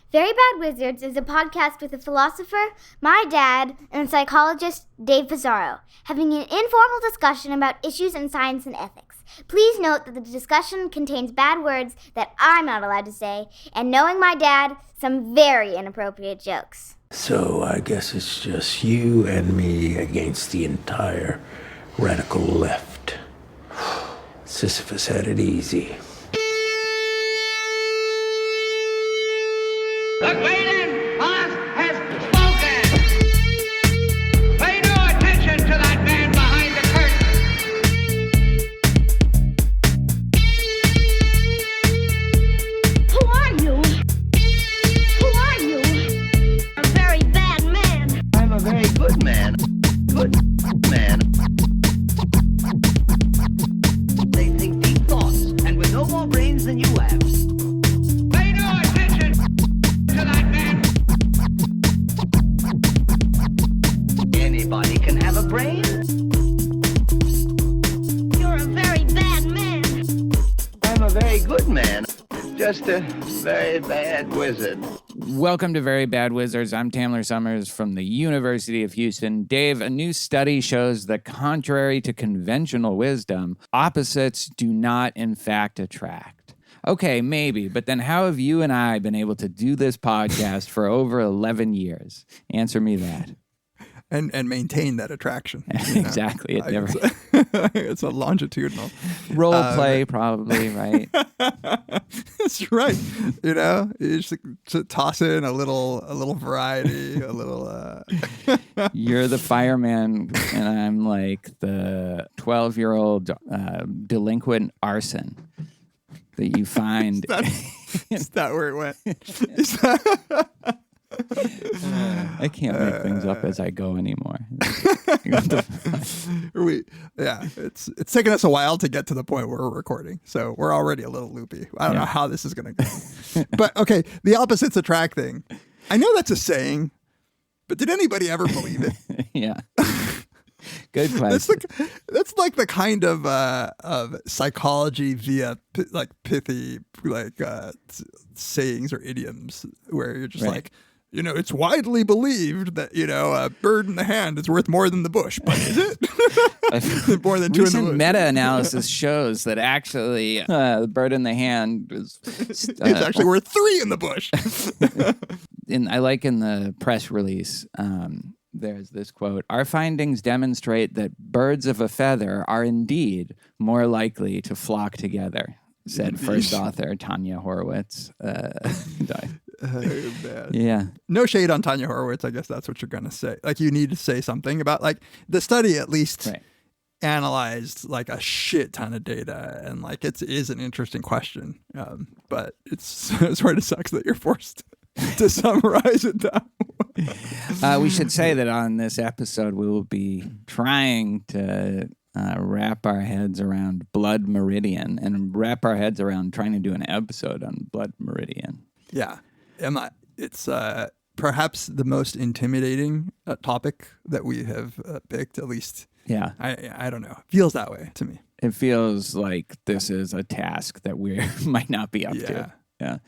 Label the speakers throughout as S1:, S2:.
S1: Very Bad Wizards is a podcast with a philosopher, my dad, and a psychologist, Dave Pizarro, having an informal discussion about issues in science and ethics. Please note that the discussion contains bad words that I'm not allowed to say, and knowing my dad, some very inappropriate jokes.
S2: So I guess it's just you and me against the entire radical left. Sisyphus had it easy.
S3: The Great Boss has spoken! Pay no attention to that man behind the curtain!
S4: Who are you? Who are you? A very bad man.
S5: I'm a very good man. Good man. They think deep thoughts, and with no more brains than you have.
S3: Pay no attention to that man!
S5: Anybody can have a brain.
S4: You're a very bad man.
S5: I'm a very good man. Just a very bad wizard.
S6: Welcome to Very Bad Wizards. I'm Tamler Summers from the University of Houston. Dave, a new study shows that contrary to conventional wisdom, opposites do not in fact attract. Okay, maybe, but then how have you and I been able to do this podcast for over 11 years? Answer me that.
S7: And maintain that attraction.
S6: Exactly. It never
S7: It's a longitudinal.
S6: role play, probably, right?
S7: That's right. You just toss in a little variety, a little.
S6: You're the fireman, and I'm like the 12-year-old delinquent arson that you find.
S7: Is that where it went?
S6: I can't make things up as I go anymore.
S7: It's taken us a while to get to the point where we're recording, so we're already a little loopy. I don't know how this is going to go. But okay, the opposites attract thing. I know that's a saying, but did anybody ever believe it?
S6: Yeah. Good question.
S7: That's like the kind of psychology via pithy sayings or idioms where you're just like, it's widely believed that, a bird in the hand is worth more than the bush, but is it? More than two in the bush.
S6: Meta-analysis shows that actually the bird in the hand is
S7: it's actually worth three in the bush.
S6: I like in the press release, there's this quote: "Our findings demonstrate that birds of a feather are indeed more likely to flock together," said first author Tanya Horowitz. Yeah.
S7: No shade on Tanya Horowitz. I guess that's what you're going to say. Like, you need to say something about, like, the study at least analyzed like a shit ton of data, and like it is an interesting question. But it sort of sucks that you're forced to summarize it that way.
S6: We should say that on this episode, we will be trying to wrap our heads around Blood Meridian and wrap our heads around trying to do an episode on Blood Meridian.
S7: Yeah. It's perhaps the most intimidating topic that we have picked, at least.
S6: Yeah.
S7: I don't know. It feels that way to me.
S6: It feels like this is a task that we might not be up to.
S7: Yeah.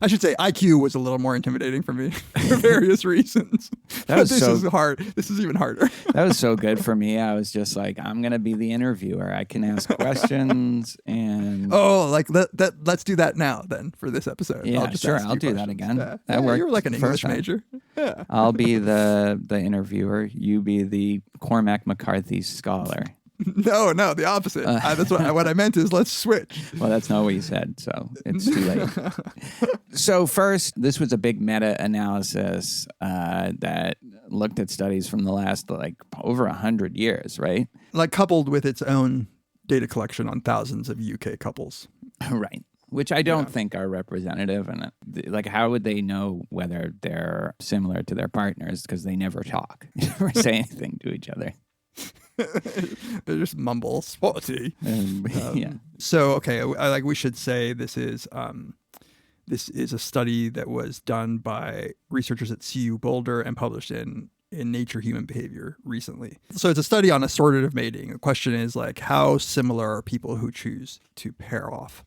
S7: I should say IQ was a little more intimidating for me for various reasons. This is hard. This is even harder.
S6: That was so good for me. I was just like, I'm going to be the interviewer. I can ask questions and...
S7: Oh, like let's do that now then for this episode.
S6: Yeah, I'll do that again. That worked.
S7: You were like an English major.
S6: Yeah. I'll be the interviewer. You be the Cormac McCarthy scholar.
S7: No, the opposite. That's what I meant is let's switch.
S6: Well, that's not what you said, so it's too late. So first, this was a big meta-analysis that looked at studies from the last over 100 years, right?
S7: Like coupled with its own data collection on thousands of UK couples.
S6: Right. Which I don't think are representative. And how would they know whether they're similar to their partners? Because they never talk. They never say anything to each other.
S7: They just mumble spotty.
S6: Yeah.
S7: So we should say this is a study that was done by researchers at CU Boulder and published in Nature Human Behavior recently. So it's a study on assortative mating. The question is how similar are people who choose to pair off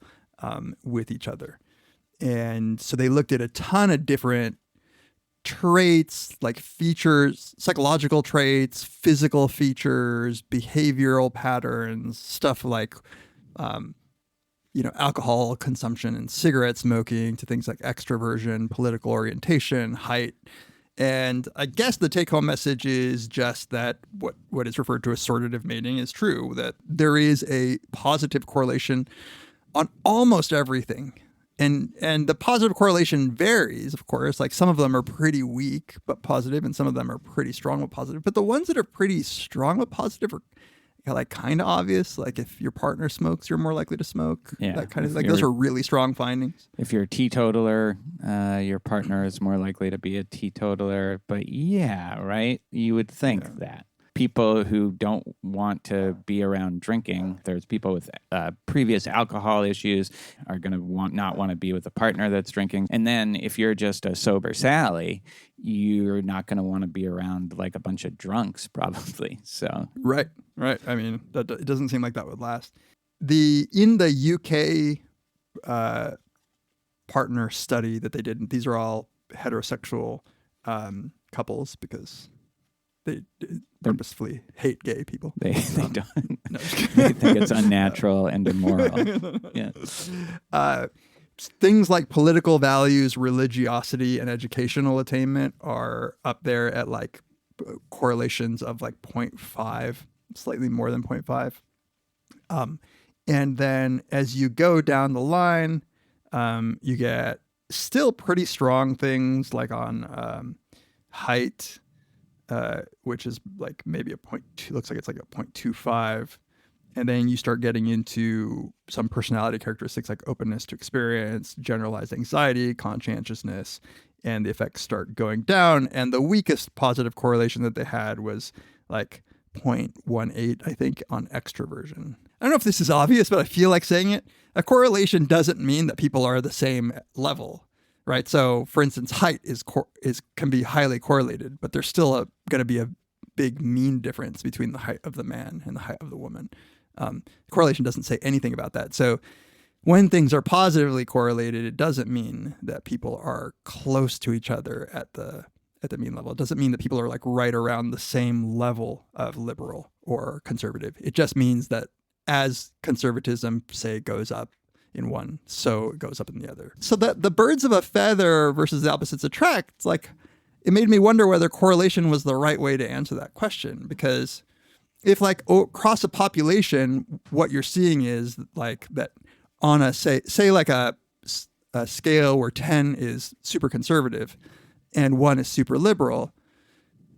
S7: with each other? And so they looked at a ton of different traits, like features, psychological traits, physical features, behavioral patterns, stuff like, alcohol consumption and cigarette smoking, to things like extroversion, political orientation, height. And I guess the take-home message is just that what is referred to as sortative mating is true, that there is a positive correlation on almost everything. And the positive correlation varies, of course. Like some of them are pretty weak but positive, and some of them are pretty strong but positive. But the ones that are pretty strong but positive are like kind of obvious. Like if your partner smokes, you're more likely to smoke.
S6: Yeah,
S7: that kind of like those are really strong findings.
S6: If you're a teetotaler, your partner is more likely to be a teetotaler. But yeah, right? You would think that. People who don't want to be around drinking, there's people with previous alcohol issues are going to not want to be with a partner that's drinking. And then if you're just a sober Sally, you're not going to want to be around like a bunch of drunks probably. So
S7: Right. I mean, it doesn't seem like that would last. In the UK partner study that they did, these are all heterosexual couples because they purposefully hate gay people.
S6: They don't. No, they think it's unnatural and immoral. Yeah.
S7: Things like political values, religiosity, and educational attainment are up there at like correlations of like 0.5, slightly more than 0.5. And then as you go down the line, you get still pretty strong things like on height, which is like maybe a 0.2, looks like it's like a 0.25. And then you start getting into some personality characteristics like openness to experience, generalized anxiety, conscientiousness, and the effects start going down. And the weakest positive correlation that they had was like 0.18, I think, on extroversion. I don't know if this is obvious, but I feel like saying it. A correlation doesn't mean that people are the same level, right? So, for instance, height can be highly correlated, but there's still going to be a big mean difference between the height of the man and the height of the woman. Correlation doesn't say anything about that. So when things are positively correlated, it doesn't mean that people are close to each other at the mean level. It doesn't mean that people are like right around the same level of liberal or conservative. It just means that as conservatism, say, goes up in one, so it goes up in the other. So that the birds of a feather versus the opposites attract, it's like, it made me wonder whether correlation was the right way to answer that question, because if like across a population, what you're seeing is like that on a say like a scale where 10 is super conservative and 1 is super liberal,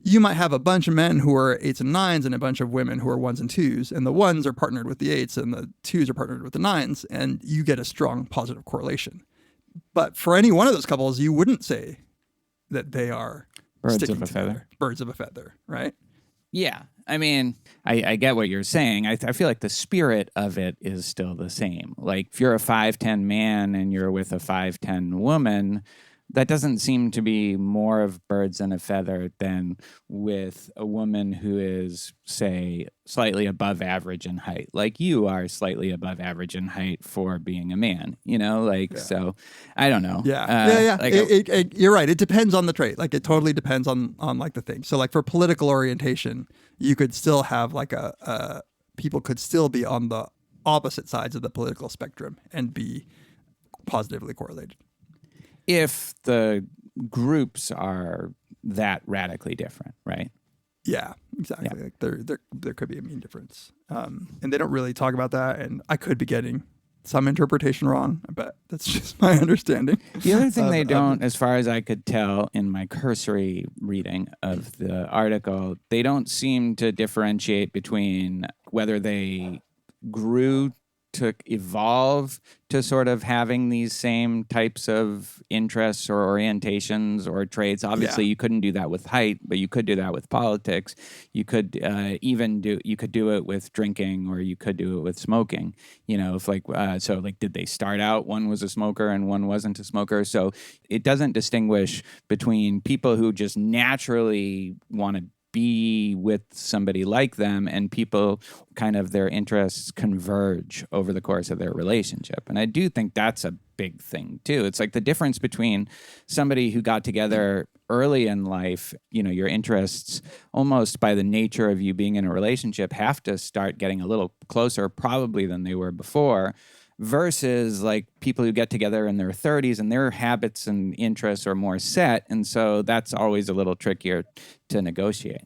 S7: you might have a bunch of men who are 8s and 9s and a bunch of women who are 1s and 2s, and the 1s are partnered with the 8s and the 2s are partnered with the 9s, and you get a strong positive correlation. But for any one of those couples, you wouldn't say that they are
S6: birds of a feather.
S7: Birds of a feather, right?
S6: Yeah. I mean, I get what you're saying. I feel like the spirit of it is still the same. Like if you're a 5'10" man and you're with a 5'10" woman, that doesn't seem to be more of birds in a feather than with a woman who is, say, slightly above average in height. Like you are slightly above average in height for being a man, So I don't know.
S7: Yeah. Like you're right. It depends on the trait. Like it totally depends on like the thing. So like for political orientation, you could still have like people could still be on the opposite sides of the political spectrum and be positively correlated.
S6: If the groups are that radically different, right?
S7: Yeah, exactly. Yeah. Like there could be a mean difference, and they don't really talk about that. And I could be getting some interpretation wrong, but that's just my understanding.
S6: The other thing they don't, as far as I could tell in my cursory reading of the article, they don't seem to differentiate between whether they grew to evolve to sort of having these same types of interests or orientations or traits. Obviously, you couldn't do that with height, but you could do that with politics. You could do it with drinking, or you could do it with smoking. If did they start out one was a smoker and one wasn't a smoker? So it doesn't distinguish between people who just naturally want to be with somebody like them, and people kind of their interests converge over the course of their relationship. And I do think that's a big thing too. It's like the difference between somebody who got together early in life, your interests almost by the nature of you being in a relationship have to start getting a little closer probably than they were before, versus like people who get together in their 30s and their habits and interests are more set. And so that's always a little trickier to negotiate,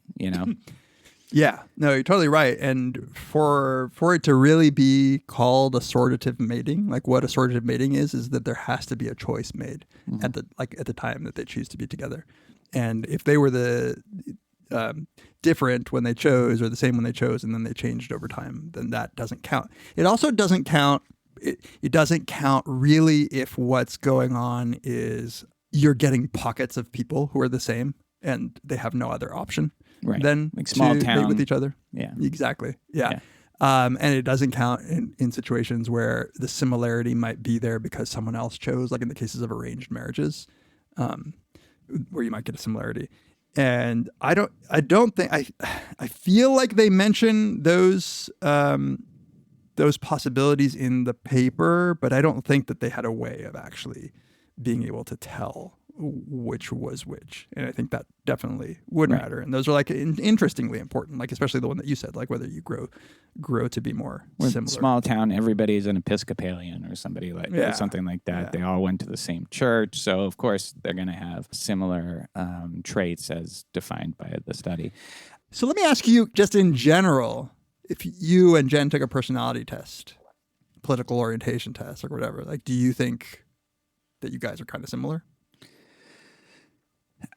S7: Yeah, no, you're totally right. And for it to really be called assortative mating, like what assortative mating is that there has to be a choice made at the time that they choose to be together. And if they were the different when they chose or the same when they chose and then they changed over time, then that doesn't count. It also doesn't count. It doesn't count really if what's going on is you're getting pockets of people who are the same and they have no other option than
S6: like small
S7: to
S6: town
S7: mate with each other.
S6: Yeah,
S7: exactly. Yeah. And it doesn't count in situations where the similarity might be there because someone else chose, like in the cases of arranged marriages, where you might get a similarity. And I don't think I feel like they mention those possibilities in the paper, but I don't think that they had a way of actually being able to tell which was which. And I think that definitely would matter. And those are like interestingly important, like especially the one that you said, like whether you grow to be more similar.
S6: Small town, everybody's an Episcopalian or somebody like or something like that. Yeah. They all went to the same church. So of course they're going to have similar traits as defined by the study.
S7: So let me ask you just in general, if you and Jen took a personality test, political orientation test or whatever, like, do you think that you guys are kind of similar?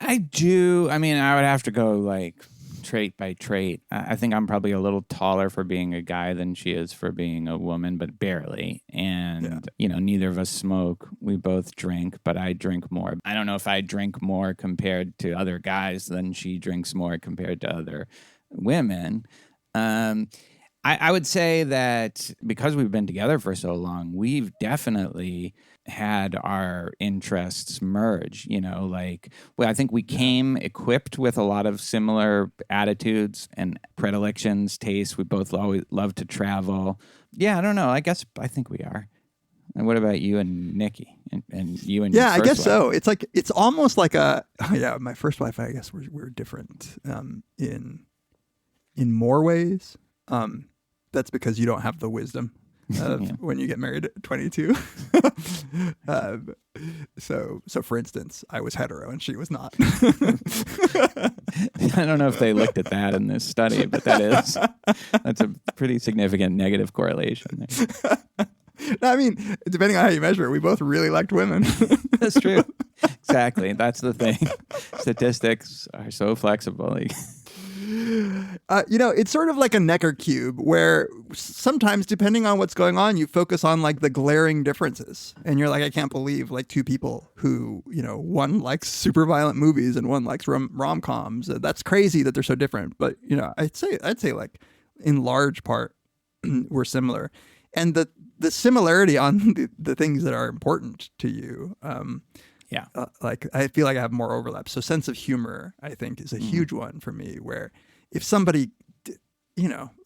S6: I do. I mean, I would have to go like trait by trait. I think I'm probably a little taller for being a guy than she is for being a woman, but barely. And, neither of us smoke. We both drink, but I drink more. I don't know if I drink more compared to other guys than she drinks more compared to other women. I would say that because we've been together for so long, we've definitely had our interests merge, I think we came equipped with a lot of similar attitudes and predilections, tastes. We both always love to travel. Yeah, I don't know. I think we are. And what about you and Nikki and you and your
S7: I
S6: first
S7: guess
S6: wife?
S7: so. It's like, it's almost like my first wife, I guess we're different in more ways. That's because you don't have the wisdom of when you get married at 22. So for instance, I was hetero and she was not.
S6: I don't know if they looked at that in this study, but that's a pretty significant negative correlation there.
S7: I mean, depending on how you measure it, we both really liked women.
S6: That's true. Exactly. That's the thing. Statistics are so flexible.
S7: It's sort of like a Necker cube where sometimes, depending on what's going on, you focus on like the glaring differences. And you're like, I can't believe like two people who, one likes super violent movies and one likes rom-coms. That's crazy that they're so different. But, I'd say like in large part, we're similar. And the similarity on the things that are important to you, like I feel like I have more overlap. So sense of humor, I think, is a huge one for me, where if somebody,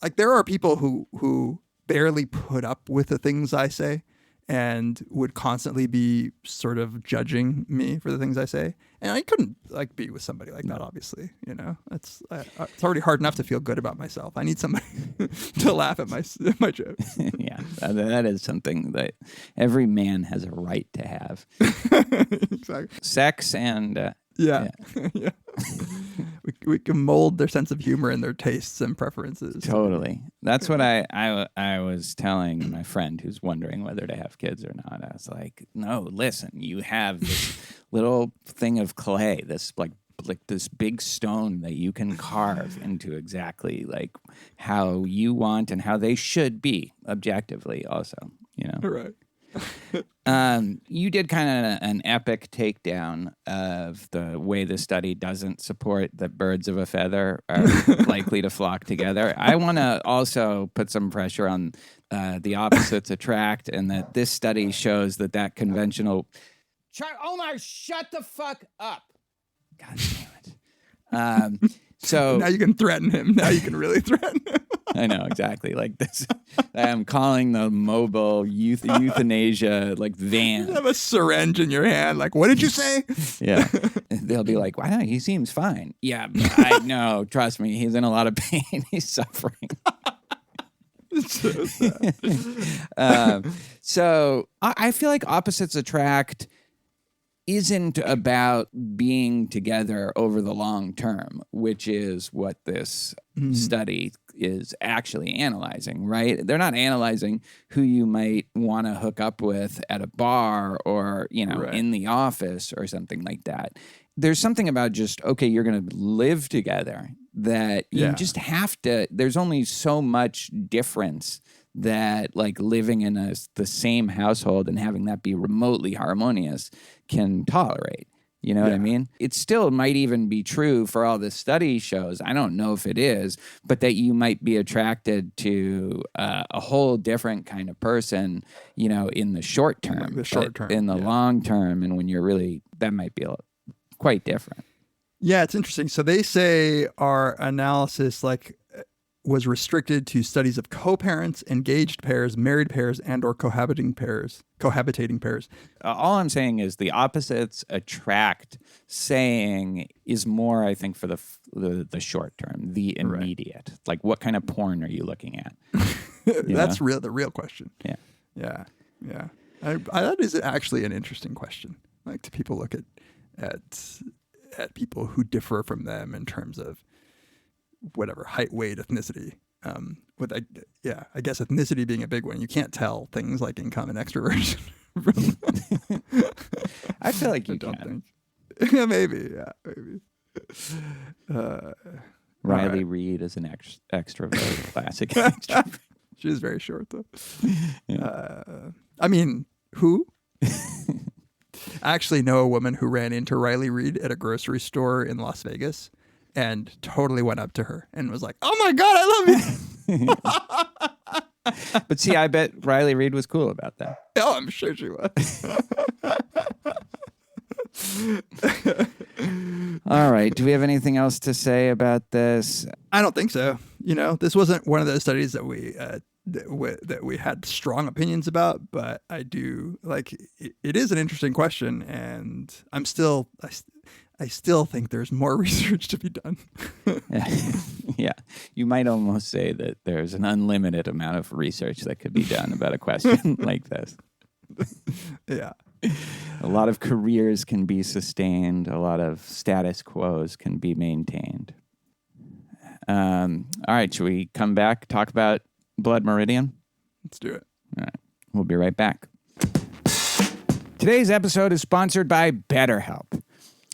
S7: like there are people who barely put up with the things I say and would constantly be sort of judging me for the things I say. And I couldn't like be with somebody like that, obviously, it's already hard enough to feel good about myself. I need somebody to laugh at my jokes.
S6: Yeah, that is something that every man has a right to have.
S7: Exactly.
S6: Sex and
S7: yeah. We can mold their sense of humor and their tastes and preferences.
S6: Totally. That's what I was telling my friend who's wondering whether to have kids or not. I was like, no, listen, you have this little thing of clay, this like this big stone that you can carve into exactly like how you want and how they should be objectively also,
S7: Right.
S6: You did kind of an epic takedown of the way the study doesn't support that birds of a feather are likely to flock together. I want to also put some pressure on the opposites attract, and that this study shows that conventional... Omar, shut the fuck up. God damn it. So
S7: now you can threaten him. Now you can really threaten him.
S6: I know, exactly. Like this, I'm calling the mobile euthanasia like van.
S7: You have a syringe in your hand. Like, what did you say?
S6: Yeah. They'll be like, why not? He seems fine. Yeah, I know. Trust me. He's in a lot of pain. He's suffering.
S7: So sad.
S6: So I feel like opposites attract isn't about being together over the long term, which is what this study is actually analyzing, right? They're not analyzing who you might want to hook up with at a bar or, in the office or something like that. There's something about just, okay, you're going to live together that you just have to, there's only so much difference that like living in the same household and having that be remotely harmonious can tolerate. You know what I mean? It still might even be true for all the study shows. I don't know if it is, but that you might be attracted to a whole different kind of person, in the short term.
S7: Like the short term.
S6: In the long term, and when you're really, that might be quite different.
S7: Yeah, it's interesting. So they say our analysis was restricted to studies of co-parents, engaged pairs, married pairs, and or cohabitating pairs.
S6: All I'm saying is the opposites attract saying is more, I think, for the short term, the immediate. Right. Like, what kind of porn are you looking at?
S7: That's the real question.
S6: Yeah.
S7: That is actually an interesting question. Like, do people look at people who differ from them in terms of whatever height, weight, ethnicity? I guess ethnicity being a big one. You can't tell things like income and extroversion from
S6: I feel like you can.
S7: Yeah, maybe.
S6: Riley Reid is an extrovert, classic extrovert.
S7: She's very short though.
S6: Yeah.
S7: I mean, who? I actually know a woman who ran into Riley Reid at a grocery store in Las Vegas and totally went up to her and was like, "Oh my God, I love you."
S6: But see, I bet Riley Reid was cool about that.
S7: Oh, I'm sure she was.
S6: All right. Do we have anything else to say about this?
S7: I don't think so. This wasn't one of those studies that we had strong opinions about, but I do like it is an interesting question, and I still think there's more research to be done.
S6: Yeah. You might almost say that there's an unlimited amount of research that could be done about a question like this.
S7: Yeah.
S6: A lot of careers can be sustained. A lot of status quos can be maintained. All right. Should we come back, talk about Blood Meridian?
S7: Let's do it.
S6: All right. We'll be right back. Today's episode is sponsored by BetterHelp.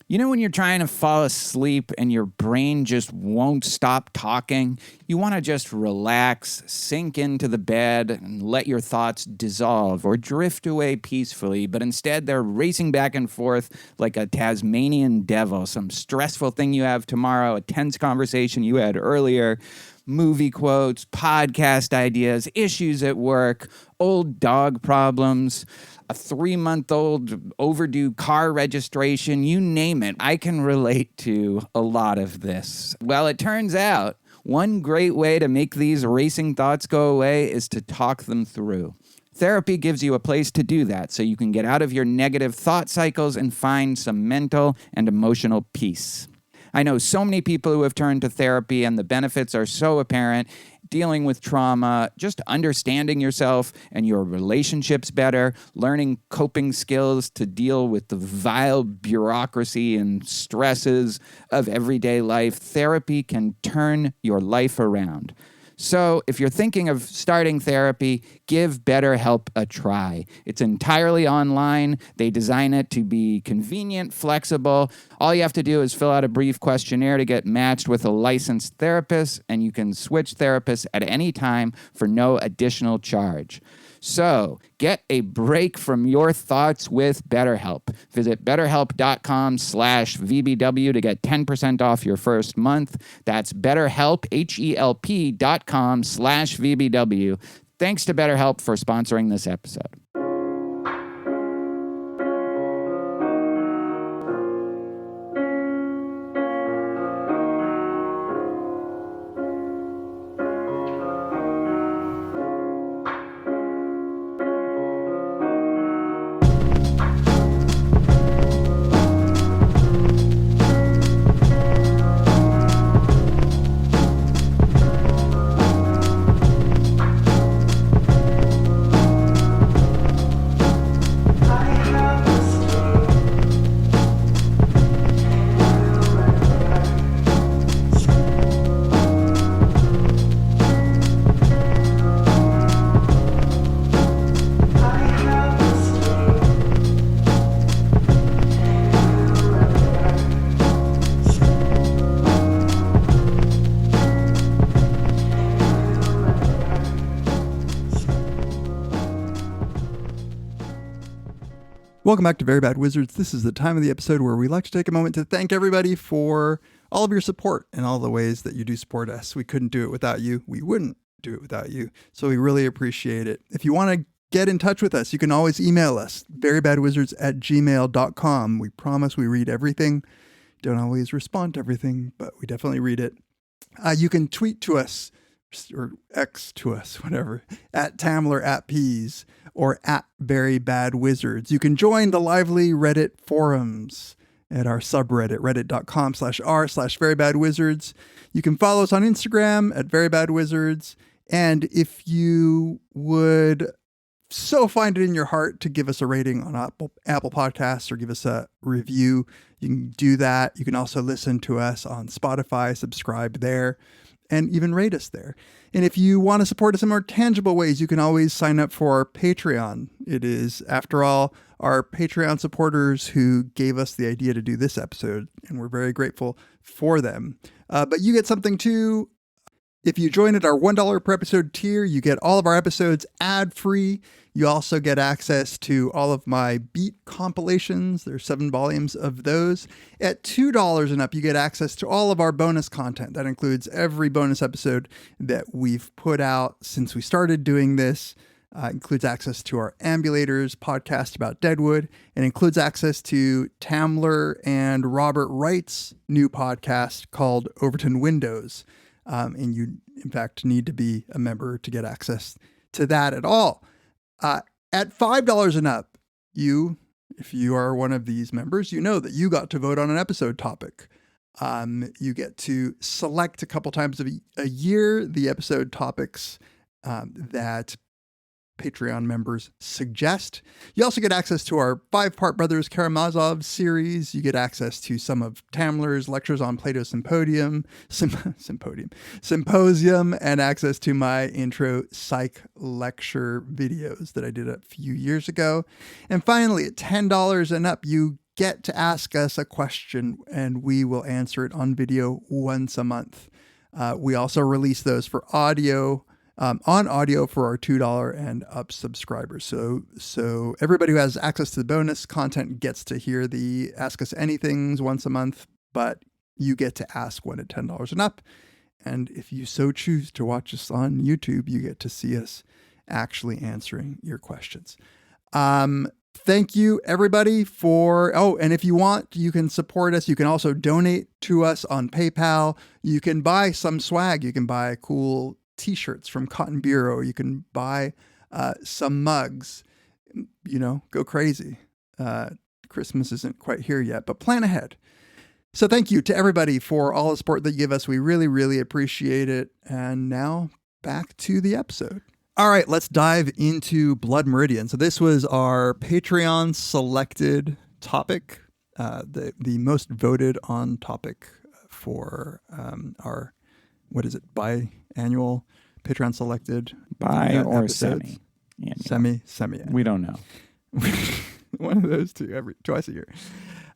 S6: When you're trying to fall asleep and your brain just won't stop talking, you want to just relax, sink into the bed, and let your thoughts dissolve or drift away peacefully, but instead they're racing back and forth like a Tasmanian devil, some stressful thing you have tomorrow, a tense conversation you had earlier, movie quotes, podcast ideas, issues at work, old dog problems, a 3-month-old overdue car registration, you name it. I can relate to a lot of this. Well, it turns out one great way to make these racing thoughts go away is to talk them through. Therapy gives you a place to do that so you can get out of your negative thought cycles and find some mental and emotional peace. I know so many people who have turned to therapy and the benefits are so apparent. Dealing with trauma, just understanding yourself and your relationships better, learning coping skills to deal with the vile bureaucracy and stresses of everyday life. Therapy can turn your life around. So if you're thinking of starting therapy, give BetterHelp a try. It's entirely online. They design it to be convenient, flexible. All you have to do is fill out a brief questionnaire to get matched with a licensed therapist, and you can switch therapists at any time for no additional charge. So get a break from your thoughts with BetterHelp. Visit BetterHelp.com/VBW to get 10% off your first month. That's BetterHelp, HELP.com/VBW. Thanks to BetterHelp for sponsoring this episode.
S7: Welcome back to Very Bad Wizards. This is the time of the episode where we like to take a moment to thank everybody for all of your support and all the ways that you do support us. We couldn't do it without you. We wouldn't do it without you. So we really appreciate it. If you want to get in touch with us, you can always email us, verybadwizards@gmail.com. We promise we read everything. Don't always respond to everything, but we definitely read it. You can tweet to us, or X to us, whatever, at Tamler, at Peas, or at Very Bad Wizards. You can join the lively Reddit forums at our subreddit, reddit.com/r/verybadwizards. You can follow us on Instagram at Very Bad Wizards. And if you would so find it in your heart to give us a rating on Apple Podcasts or give us a review, you can do that. You can also listen to us on Spotify, subscribe there, and even rate us there. And if you want to support us in more tangible ways, you can always sign up for our Patreon. It is, after all, our Patreon supporters who gave us the idea to do this episode, and we're very grateful for them. But you get something too. If you join at our $1 per episode tier, you get all of our episodes ad-free. You also get access to all of my Beat compilations. There's 7 volumes of those. At $2 and up, you get access to all of our bonus content. That includes every bonus episode that we've put out since we started doing this. Includes access to our Ambulators podcast about Deadwood, and includes access to Tamler and Robert Wright's new podcast called Overton Windows. And you, in fact, need to be a member to get access to that at all. At $5 and up, if you are one of these members, you know that you got to vote on an episode topic. You get to select a couple times a year the episode topics that Patreon members suggest. You also get access to our 5-part Brothers Karamazov series. You get access to some of Tamler's lectures on Plato's Symposium, and access to my intro psych lecture videos that I did a few years ago. And finally, at $10 and up, you get to ask us a question and we will answer it on video once a month. We also release those for audio, on audio for our $2 and up subscribers. So everybody who has access to the bonus content gets to hear the Ask Us Anythings once a month, but you get to ask one at $10 and up. And if you so choose to watch us on YouTube, you get to see us actually answering your questions. Thank you, everybody, and if you want, you can support us. You can also donate to us on PayPal. You can buy some swag. You can buy cool T-shirts from Cotton Bureau. You can buy some mugs. Go crazy. Christmas isn't quite here yet, but plan ahead. So thank you to everybody for all the support that you give us. We really, really appreciate it. And now back to the episode. All right, let's dive into Blood Meridian. So this was our Patreon selected topic, the most voted on topic for our, biannual Patreon selected
S6: or
S7: episodes.
S6: Semi. We don't know.
S7: One of those two, twice a year.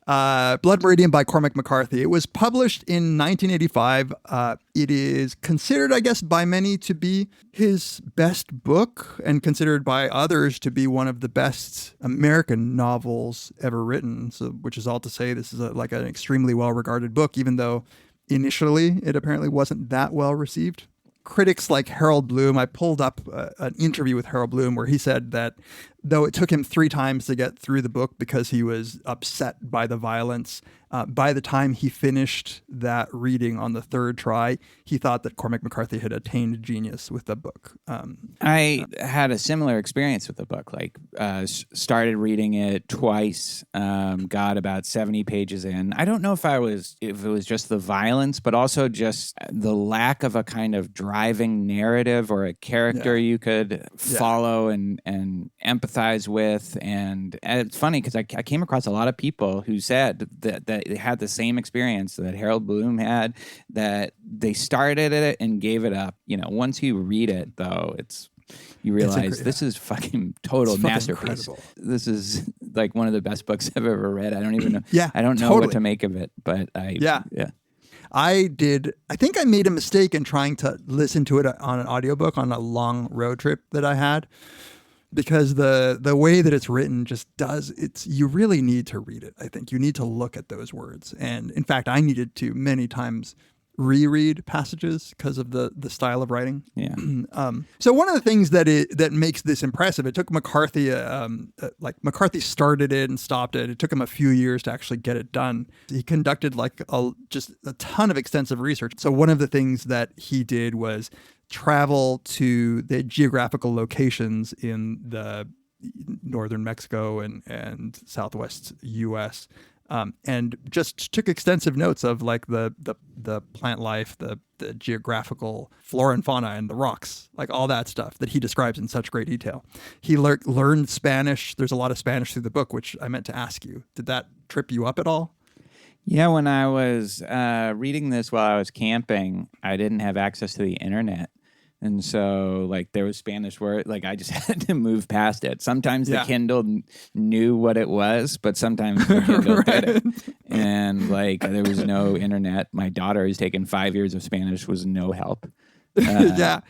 S7: Blood Meridian by Cormac McCarthy. It was published in 1985. It is considered, I guess, by many to be his best book, and considered by others to be one of the best American novels ever written. So, which is all to say, this is like an extremely well-regarded book, even though initially it apparently wasn't that well received. Critics like Harold Bloom, I pulled up an interview with Harold Bloom where he said that though it took him 3 times to get through the book because he was upset by the violence, by the time he finished that reading on the 3rd try, he thought that Cormac McCarthy had attained genius with the book.
S6: I had a similar experience with the book. Started reading it twice, got about 70 pages in. I don't know if it was just the violence, but also just the lack of a kind of driving narrative or a character you could follow and empathize with. And it's funny because I came across a lot of people who said that they had the same experience that Harold Bloom had, that they started it and gave it up. Once you read it, though, you realize this is fucking total masterpiece. Incredible. This is like one of the best books I've ever read. I don't even know. I don't know what to make of it, but
S7: I think I made a mistake in trying to listen to it on an audiobook on a long road trip that I had. because the way that it's written just does you really need to read it. I think you need to look at those words. And in fact, I needed to many times reread passages because of the style of writing.
S6: Yeah.
S7: So one of the things that makes this impressive, it took McCarthy, McCarthy started it and stopped it. It took him a few years to actually get it done. He conducted just a ton of extensive research. So one of the things that he did was travel to the geographical locations in the northern Mexico and southwest U.S., and just took extensive notes of like the plant life, the geographical flora and fauna and the rocks, like all that stuff that he describes in such great detail. He learned Spanish. There's a lot of Spanish through the book, which I meant to ask you. Did that trip you up at all?
S6: Yeah, when I was reading this while I was camping, I didn't have access to the internet. And so, like, there was Spanish word, like, I just had to move past it. Sometimes the Kindle knew what it was, but sometimes the Kindle didn't. And, like, there was no internet. My daughter, who's taken 5 years of Spanish, was no help.
S7: Yeah.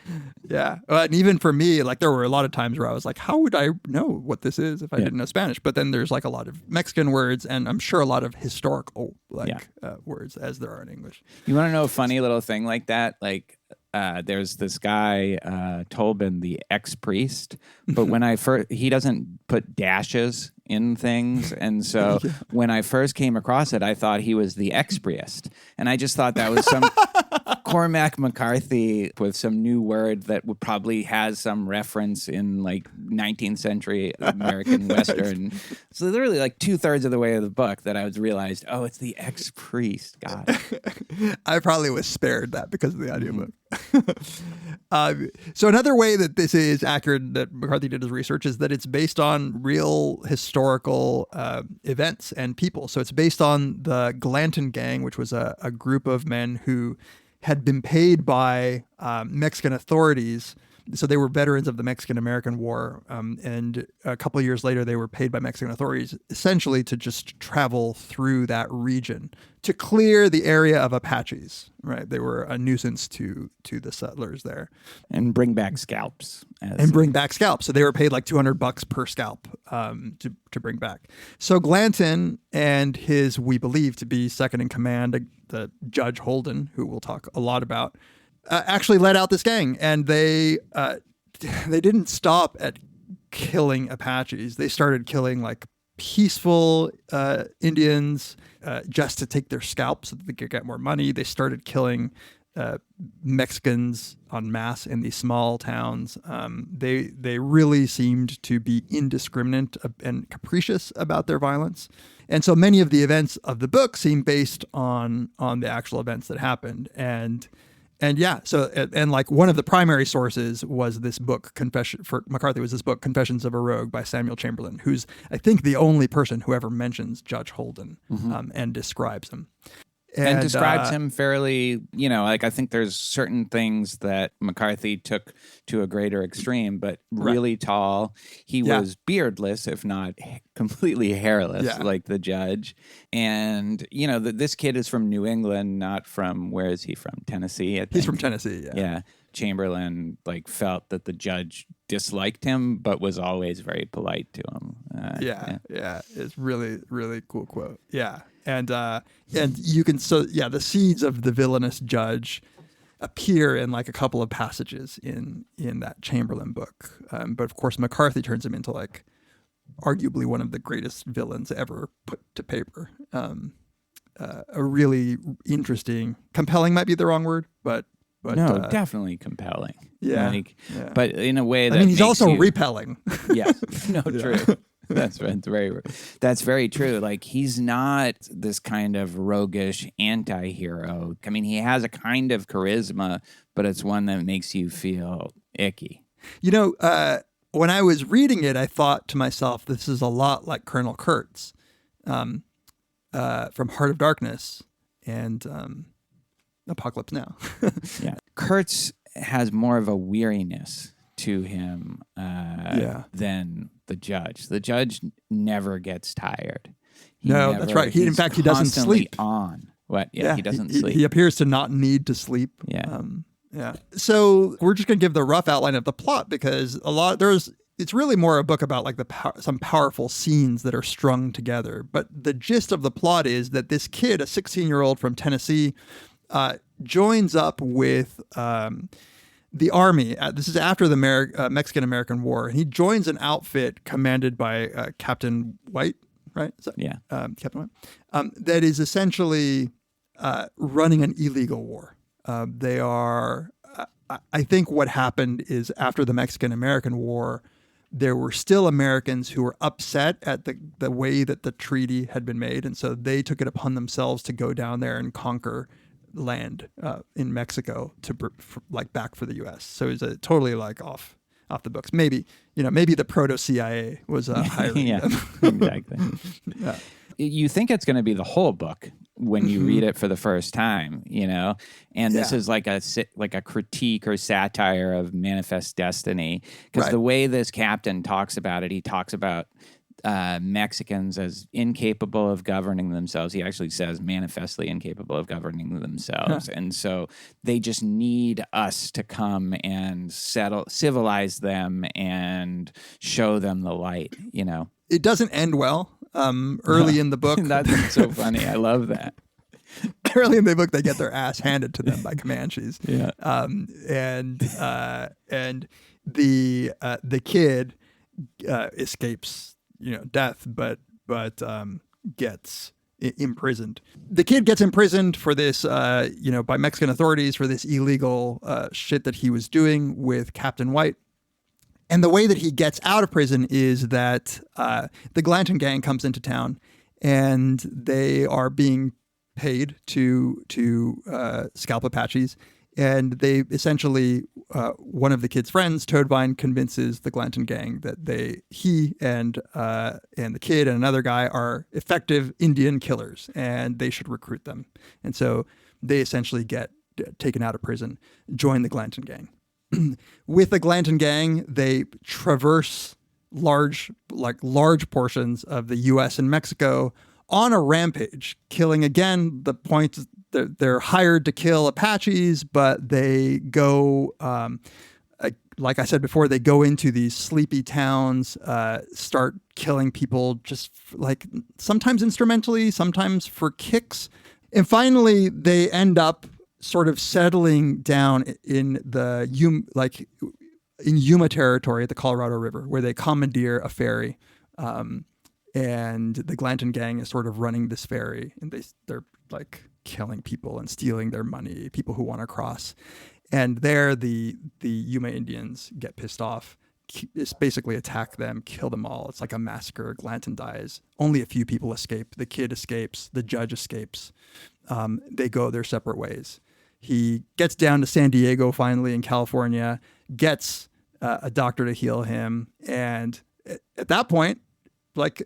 S7: And even for me, like, there were a lot of times where I was like, how would I know what this is if I didn't know Spanish? But then there's, like, a lot of Mexican words, and I'm sure a lot of historical, words, as there are in English.
S6: You want to know a funny little thing like that? Like, there's this guy, Tolbin, the ex-priest, but when he doesn't put dashes in things. And so when I first came across it, I thought he was the ex-priest. And I just thought that was some Cormac McCarthy with some new word that would probably has some reference in like 19th century American Western. So literally like 2/3 of the way of the book that I was realized, oh, it's the ex-priest. God.
S7: I probably was spared that because of the audiobook. So another way that this is accurate, that McCarthy did his research, is that it's based on real historical events and people. So it's based on the Glanton Gang, which was a group of men who had been paid by Mexican authorities. So they were veterans of the Mexican-American War, and a couple of years later, they were paid by Mexican authorities essentially to just travel through that region to clear the area of Apaches. Right, they were a nuisance to the settlers there,
S6: and bring back scalps.
S7: So they were paid like $200 per scalp to bring back. So Glanton and his, we believe to be second in command, the Judge Holden, who we'll talk a lot about, actually led out this gang, and they didn't stop at killing Apaches. They started killing like peaceful Indians just to take their scalps so that they could get more money. They started killing Mexicans en masse in these small towns. They really seemed to be indiscriminate and capricious about their violence. And so many of the events of the book seem based on the actual events that happened. And like one of the primary sources was this book, McCarthy was this book, Confessions of a Rogue by Samuel Chamberlain, who's, I think, the only person who ever mentions Judge Holden and describes him.
S6: And describes him fairly, like I think there's certain things that McCarthy took to a greater extreme, but really tall. He was beardless, if not completely hairless, like the judge. And, this kid is from New England, not from, where is he from? Tennessee, I think.
S7: He's from Tennessee,
S6: Yeah. Chamberlain felt that the judge disliked him, but was always very polite to him.
S7: It's really, really cool quote. Yeah. And you can, the seeds of the villainous judge appear in like a couple of passages in that Chamberlain book. But of course, McCarthy turns him into like arguably one of the greatest villains ever put to paper. A really interesting, compelling might be the wrong word, but
S6: no, definitely compelling.
S7: Yeah,
S6: but in a way that
S7: he's also repelling.
S6: Yes, true. That's very true. Like, he's not this kind of roguish anti-hero. I mean, he has a kind of charisma, but it's one that makes you feel icky.
S7: When I was reading it, I thought to myself, this is a lot like Colonel Kurtz from Heart of Darkness and Apocalypse Now.
S6: Yeah, Kurtz has more of a weariness to him than the judge. The judge never gets tired.
S7: That's right. He doesn't sleep.
S6: On what? Yeah, he doesn't sleep.
S7: He appears to not need to sleep.
S6: Yeah.
S7: So we're just going to give the rough outline of the plot because there's it's really more a book about like some powerful scenes that are strung together. But the gist of the plot is that this kid, a 16-year-old from Tennessee, joins up with the army. This is after the Mexican-American War. And he joins an outfit commanded by Captain White, right? Captain White. That is essentially running an illegal war. They are, I think what happened is after the Mexican-American War, there were still Americans who were upset at the way that the treaty had been made. And so they took it upon themselves to go down there and conquer land in Mexico back for the U.S. So it was totally like off the books. Maybe the proto-CIA was hiring them.
S6: Exactly. Yeah. You think it's going to be the whole book when you read it for the first time, and this is like a critique or satire of manifest destiny, because the way this captain talks about it, he talks about Mexicans as incapable of governing themselves. He actually says manifestly incapable of governing themselves. And so they just need us to come and civilize them and show them the light,
S7: It doesn't end well. Early in the book.
S6: That's so funny. I love that.
S7: Early in the book, they get their ass handed to them by Comanches.
S6: Yeah.
S7: And the kid escapes, death, but gets imprisoned. The kid gets imprisoned for this, by Mexican authorities for this illegal shit that he was doing with Captain White. And the way that he gets out of prison is that the Glanton gang comes into town, and they are being paid to scalp Apaches. And they essentially, one of the kid's friends, Toadvine, convinces the Glanton gang that he and the kid and another guy are effective Indian killers, and they should recruit them. And so they essentially get taken out of prison, join the Glanton gang. With the Glanton gang, they traverse large portions of the U.S. and Mexico on a rampage, killing again. The point they're hired to kill Apaches, but they go, like I said before, they go into these sleepy towns, start killing people, just sometimes instrumentally, sometimes for kicks, and finally they end up sort of settling down in Yuma territory at the Colorado River, where they commandeer a ferry, and the Glanton gang is sort of running this ferry, and they're like killing people and stealing their money, people who want to cross. And there, the Yuma Indians get pissed off, just basically attack them, kill them all. It's like a massacre. Glanton dies. Only a few people escape. The kid escapes. The judge escapes. They go their separate ways. He gets down to San Diego finally in California, gets a doctor to heal him. And at that point,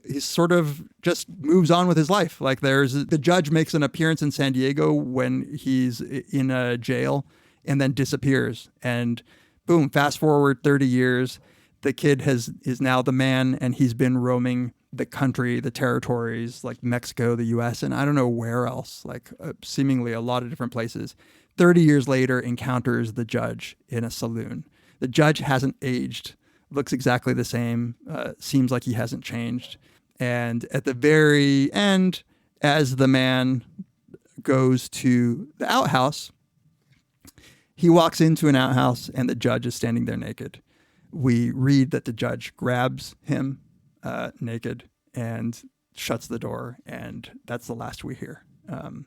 S7: he sort of just moves on with his life. The judge makes an appearance in San Diego when he's in a jail and then disappears. And boom, fast forward 30 years, the kid is now the man, and he's been roaming the country, the territories, like Mexico, the U.S., and I don't know where else, seemingly a lot of different places. 30 years later, encounters the judge in a saloon. The judge hasn't aged, looks exactly the same, seems like he hasn't changed. And at the very end, as the man goes to the outhouse, he walks into an outhouse and the judge is standing there naked. We read that the judge grabs him naked and shuts the door, and that's the last we hear.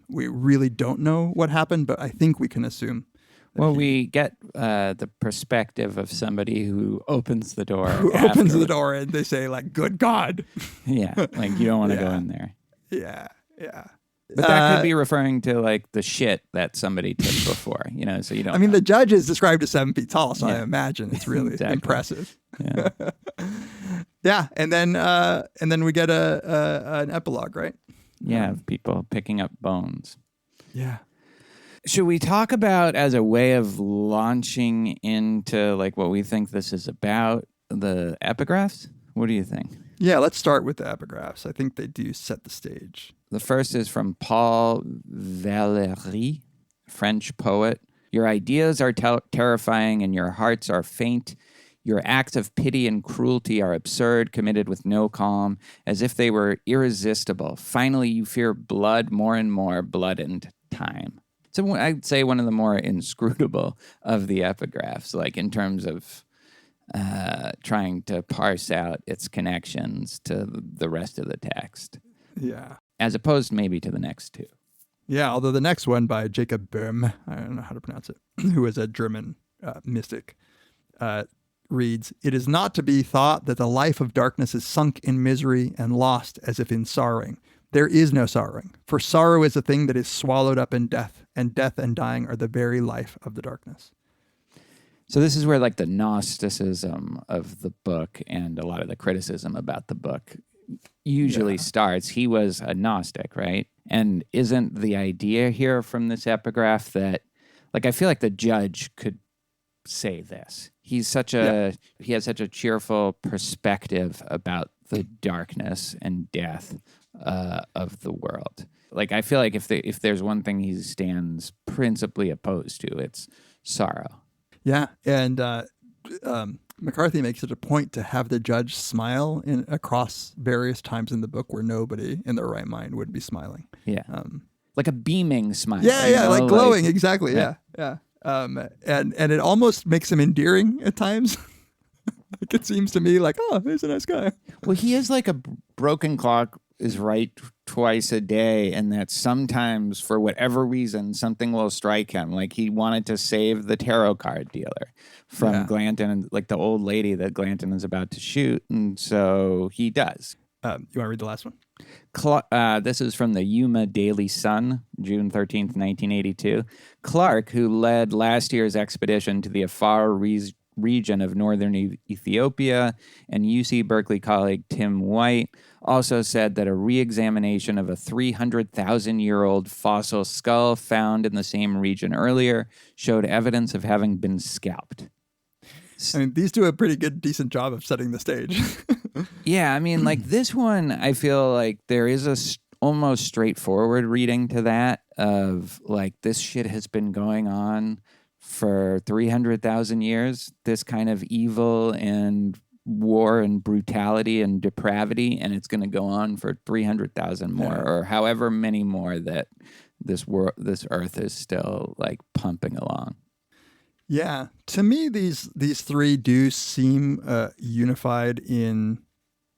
S7: We really don't know what happened, but I think we can assume.
S6: Well, we get the perspective of somebody who opens the door.
S7: Opens the door, and they say, good God.
S6: Yeah, you don't want to go in there.
S7: Yeah, yeah.
S6: But that could be referring to the shit that somebody took before, so you don't know.
S7: The judge is described as 7 feet tall, so I imagine it's really impressive.
S6: Yeah.
S7: Yeah, and then we get an epilogue, right?
S6: Yeah, of people picking up bones.
S7: Yeah.
S6: Should we talk about, as a way of launching into what we think this is about, the epigraphs? What do you think?
S7: Yeah, let's start with the epigraphs. I think they do set the stage.
S6: The first is from Paul Valéry, French poet. Your ideas are terrifying and your hearts are faint. Your acts of pity and cruelty are absurd, committed with no qualm, as if they were irresistible. Finally, you fear blood more and more, blood and time. So I'd say one of the more inscrutable of the epigraphs, like in terms of trying to parse out its connections to the rest of the text.
S7: Yeah.
S6: As opposed maybe to the next two.
S7: Yeah, although the next one by Jacob Böhm, I don't know how to pronounce it, who is a German mystic, reads, "It is not to be thought that the life of darkness is sunk in misery and lost as if in sorrowing. There is no sorrowing, for sorrow is a thing that is swallowed up in death, and death and dying are the very life of the darkness."
S6: So this is where like the Gnosticism of the book and a lot of the criticism about the book usually starts. He was a Gnostic, right? And isn't the idea here from this epigraph that, like, I feel like the judge could say this. He has such a cheerful perspective about the darkness and death of the world. Like, I feel like if there's one thing he stands principally opposed to, it's sorrow.
S7: Yeah, and McCarthy makes it a point to have the judge smile across various times in the book where nobody in their right mind would be smiling.
S6: Yeah, like a beaming smile.
S7: Yeah, like glowing. Like, exactly. Yeah. And it almost makes him endearing at times. Like it seems to me like, oh, he's a nice guy.
S6: Well, he is like a broken clock is right twice a day, and that sometimes, for whatever reason, something will strike him. Like he wanted to save the tarot card dealer from Glanton, like the old lady that Glanton is about to shoot, and so he does.
S7: You want to read the last one?
S6: This is from the Yuma Daily Sun, June 13th, 1982. Clark, who led last year's expedition to the Afar region of northern Ethiopia, and UC Berkeley colleague Tim White also said that a re-examination of a 300,000-year-old fossil skull found in the same region earlier showed evidence of having been scalped.
S7: I mean, these do a pretty decent job of setting the stage.
S6: Yeah, I mean, like this one, I feel like there is a almost straightforward reading to that of like this shit has been going on for 300,000 years, this kind of evil and war and brutality and depravity, and it's going to go on for 300,000 more, or however many more that this earth is still like pumping along.
S7: Yeah, to me, these three do seem unified in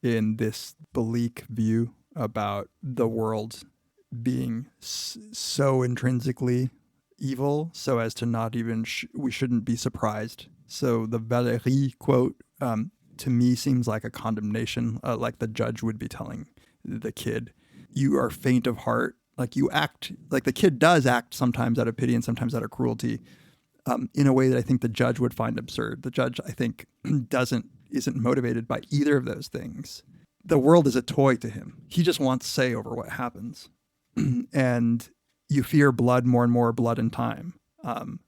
S7: this bleak view about the world being so intrinsically evil, so as to not even we shouldn't be surprised. So the Valérie quote to me seems like a condemnation, like the judge would be telling the kid, "You are faint of heart." Like you act like the kid does act sometimes out of pity and sometimes out of cruelty. In a way that I think the judge would find absurd. The judge, I think, isn't motivated by either of those things. The world is a toy to him. He just wants say over what happens. And you fear blood more and more, blood and time,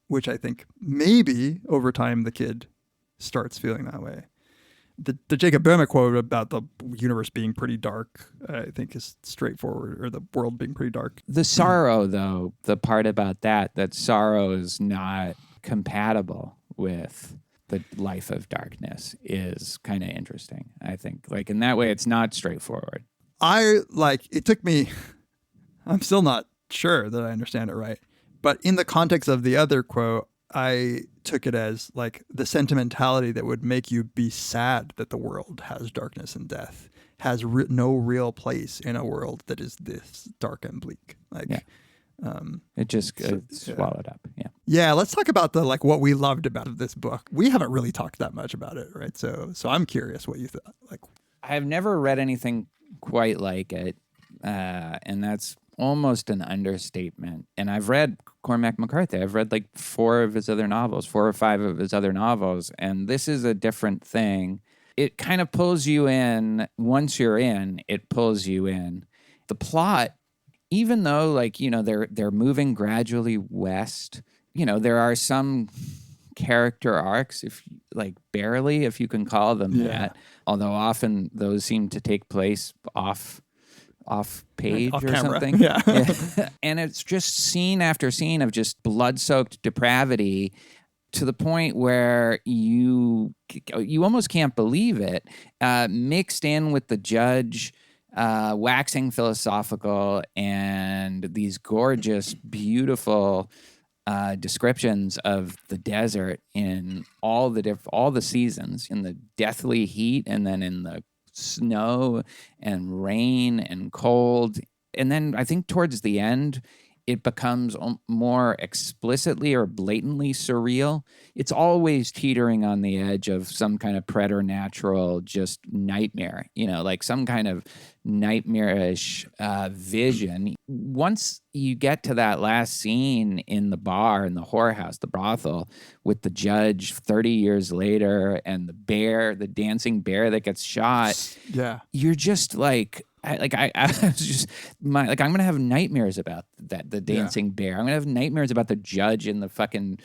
S7: which I think maybe over time the kid starts feeling that way. The Jacob Böhm quote about the universe being pretty dark, I think is straightforward, or the world being pretty dark.
S6: The sorrow, though, the part about that sorrow is not compatible with the life of darkness is kind of interesting, I think. Like in that way, it's not straightforward.
S7: It took me, I'm still not sure that I understand it right, but in the context of the other quote, I took it as like the sentimentality that would make you be sad that the world has darkness and death has no real place in a world that is this dark and bleak. Like,
S6: it just swallowed up.
S7: Yeah. Let's talk about what we loved about this book. We haven't really talked that much about it, right? So I'm curious what you thought. Like,
S6: I've never read anything quite like it, and that's almost an understatement. And I've read Cormac McCarthy. I've read like 4 or 5 of his other novels, and this is a different thing. It kind of pulls you in. Once you're in, it pulls you in. The plot, even though they're moving gradually west, there are some character arcs, barely, if you can call them that, although often those seem to take place off page
S7: off
S6: or
S7: camera.
S6: something.
S7: Yeah.
S6: And it's just scene after scene of just blood-soaked depravity. to the point where you almost can't believe it, mixed in with the judge waxing philosophical and these gorgeous, beautiful descriptions of the desert in all the seasons, in the deathly heat and then in the snow and rain and cold. And then I think towards the end, it becomes more explicitly or blatantly surreal. It's always teetering on the edge of some kind of preternatural just nightmare, like some kind of nightmarish vision. Once you get to that last scene in the bar, in the whorehouse, the brothel, with the judge 30 years later and the dancing bear that gets shot, you're just like, I was just I'm gonna have nightmares about the dancing bear. I'm gonna have nightmares about the judge in the fucking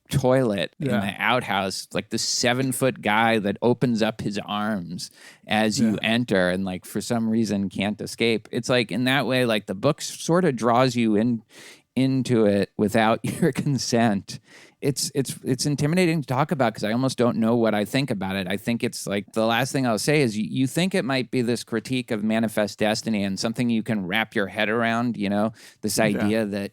S6: toilet in the outhouse, like the 7-foot guy that opens up his arms as you enter and like for some reason can't escape. It's like in that way, like the book sort of draws you into it without your consent. It's intimidating to talk about because I almost don't know what I think about it. I think it's like the last thing I'll say is you think it might be this critique of manifest destiny and something you can wrap your head around, this idea that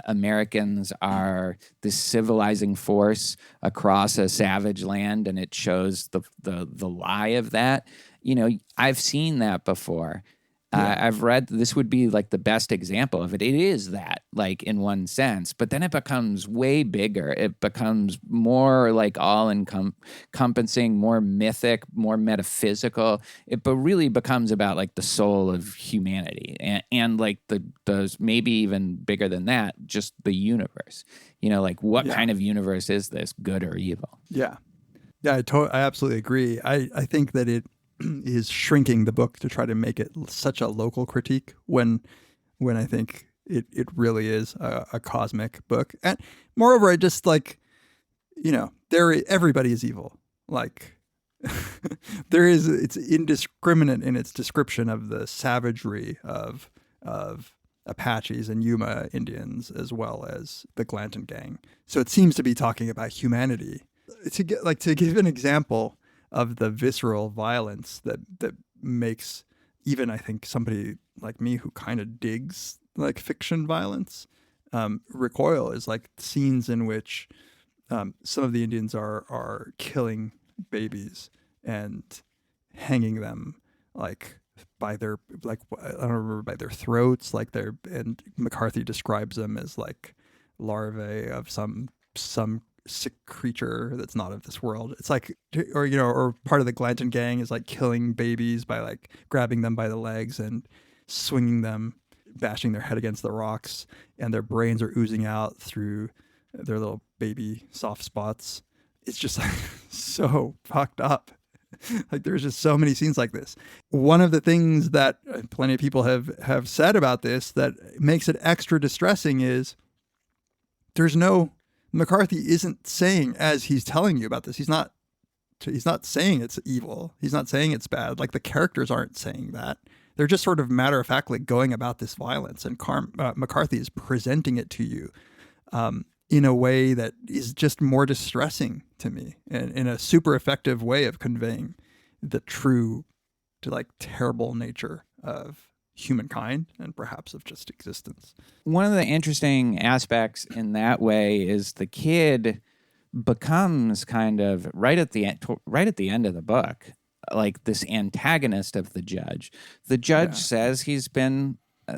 S6: Americans are this civilizing force across a savage land, and it shows the lie of that. I've seen that before. I've read this would be like the best example of it. It is that, like in one sense, but then it becomes way bigger. It becomes more like all encompassing, more mythic, more metaphysical. It really becomes about like the soul of humanity and like the maybe even bigger than that, just the universe. Like what kind of universe is this, good or evil?
S7: Yeah, I absolutely agree. I think that it is shrinking the book to try to make it such a local critique when I think it really is a cosmic book. And moreover, I just like, everybody is evil. Like it's indiscriminate in its description of the savagery of Apaches and Yuma Indians as well as the Glanton gang. So it seems to be talking about humanity. To give an example of the visceral violence that makes even, I think, somebody like me who kind of digs like fiction violence recoil is like scenes in which some of the Indians are killing babies and hanging them like by their, like, I don't remember, by their throats, like and McCarthy describes them as like larvae of some sick creature that's not of this world. It's like, or part of the Glanton gang is like killing babies by like grabbing them by the legs and swinging them, bashing their head against the rocks, and their brains are oozing out through their little baby soft spots. It's just like so fucked up. Like there's just so many scenes like this. One of the things that plenty of people have said about this that makes it extra distressing is McCarthy isn't saying, as he's telling you about this, he's not saying it's evil. He's not saying it's bad. Like the characters aren't saying that. They're just sort of matter-of-factly going about this violence. And McCarthy is presenting it to you in a way that is just more distressing to me, and in a super effective way of conveying the true to like terrible nature of humankind and perhaps of just existence.
S6: One of the interesting aspects in that way is the kid becomes kind of right at the end of the book, like this antagonist of the judge. The judge says he's been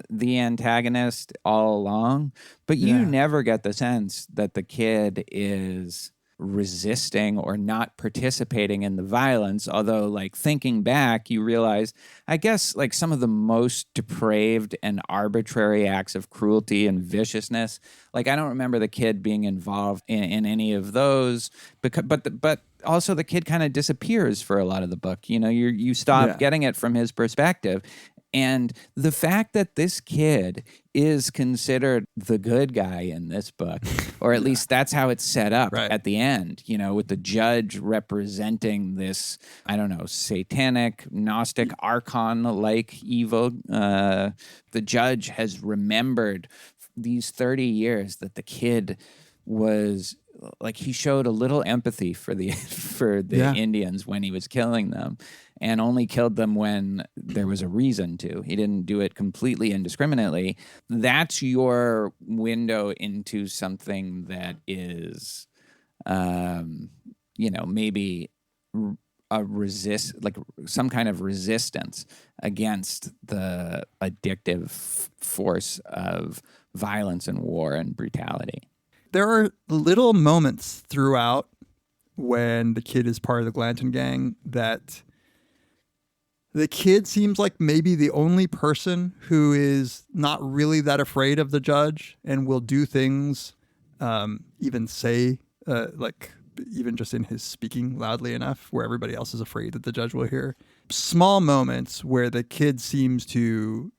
S6: the antagonist all along, but you never get the sense that the kid is resisting or not participating in the violence. Although, like, thinking back, you realize, I guess, like, some of the most depraved and arbitrary acts of cruelty and viciousness, like, I don't remember the kid being involved in any of those, but also the kid kind of disappears for a lot of the book. You stop getting it from his perspective. And the fact that this kid is considered the good guy in this book, or at least that's how it's set up at the end, with the judge representing this, I don't know, satanic, gnostic, archon-like evil. The judge has remembered these 30 years that the kid was like he showed a little empathy for the Indians when he was killing them, and only killed them when there was a reason to. He didn't do it completely indiscriminately. That's your window into something that is, maybe some kind of resistance against the addictive force of violence and war and brutality.
S7: There are little moments throughout when the kid is part of the Glanton gang that the kid seems like maybe the only person who is not really that afraid of the judge and will do things, even just in his speaking loudly enough where everybody else is afraid that the judge will hear. Small moments where the kid seems to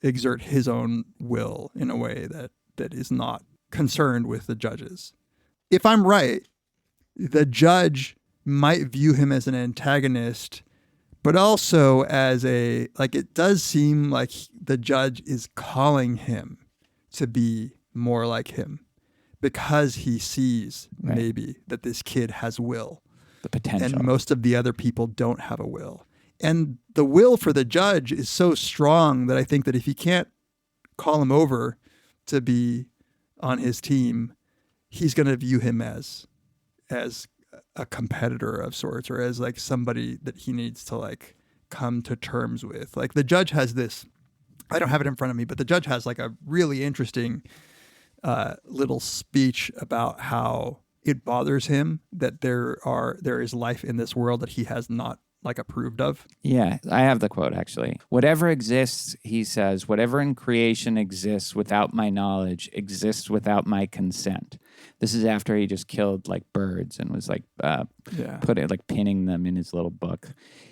S7: exert his own will in a way that is not concerned with the judges. If I'm right, the judge might view him as an antagonist, but also as it does seem like the judge is calling him to be more like him because he sees maybe that this kid has will.
S6: The potential.
S7: And most of the other people don't have a will. And the will for the judge is so strong that I think that if he can't call him over to be on his team, he's going to view him as a competitor of sorts, or as like somebody that he needs to like come to terms with. Like the judge has this, I don't have it in front of me, but the judge has like a really interesting little speech about how it bothers him that there is life in this world that he has not like approved of.
S6: Yeah, I have the quote actually. Whatever exists, he says, whatever in creation exists without my knowledge exists without my consent. This is after he just killed like birds and was like pinning them in his little book.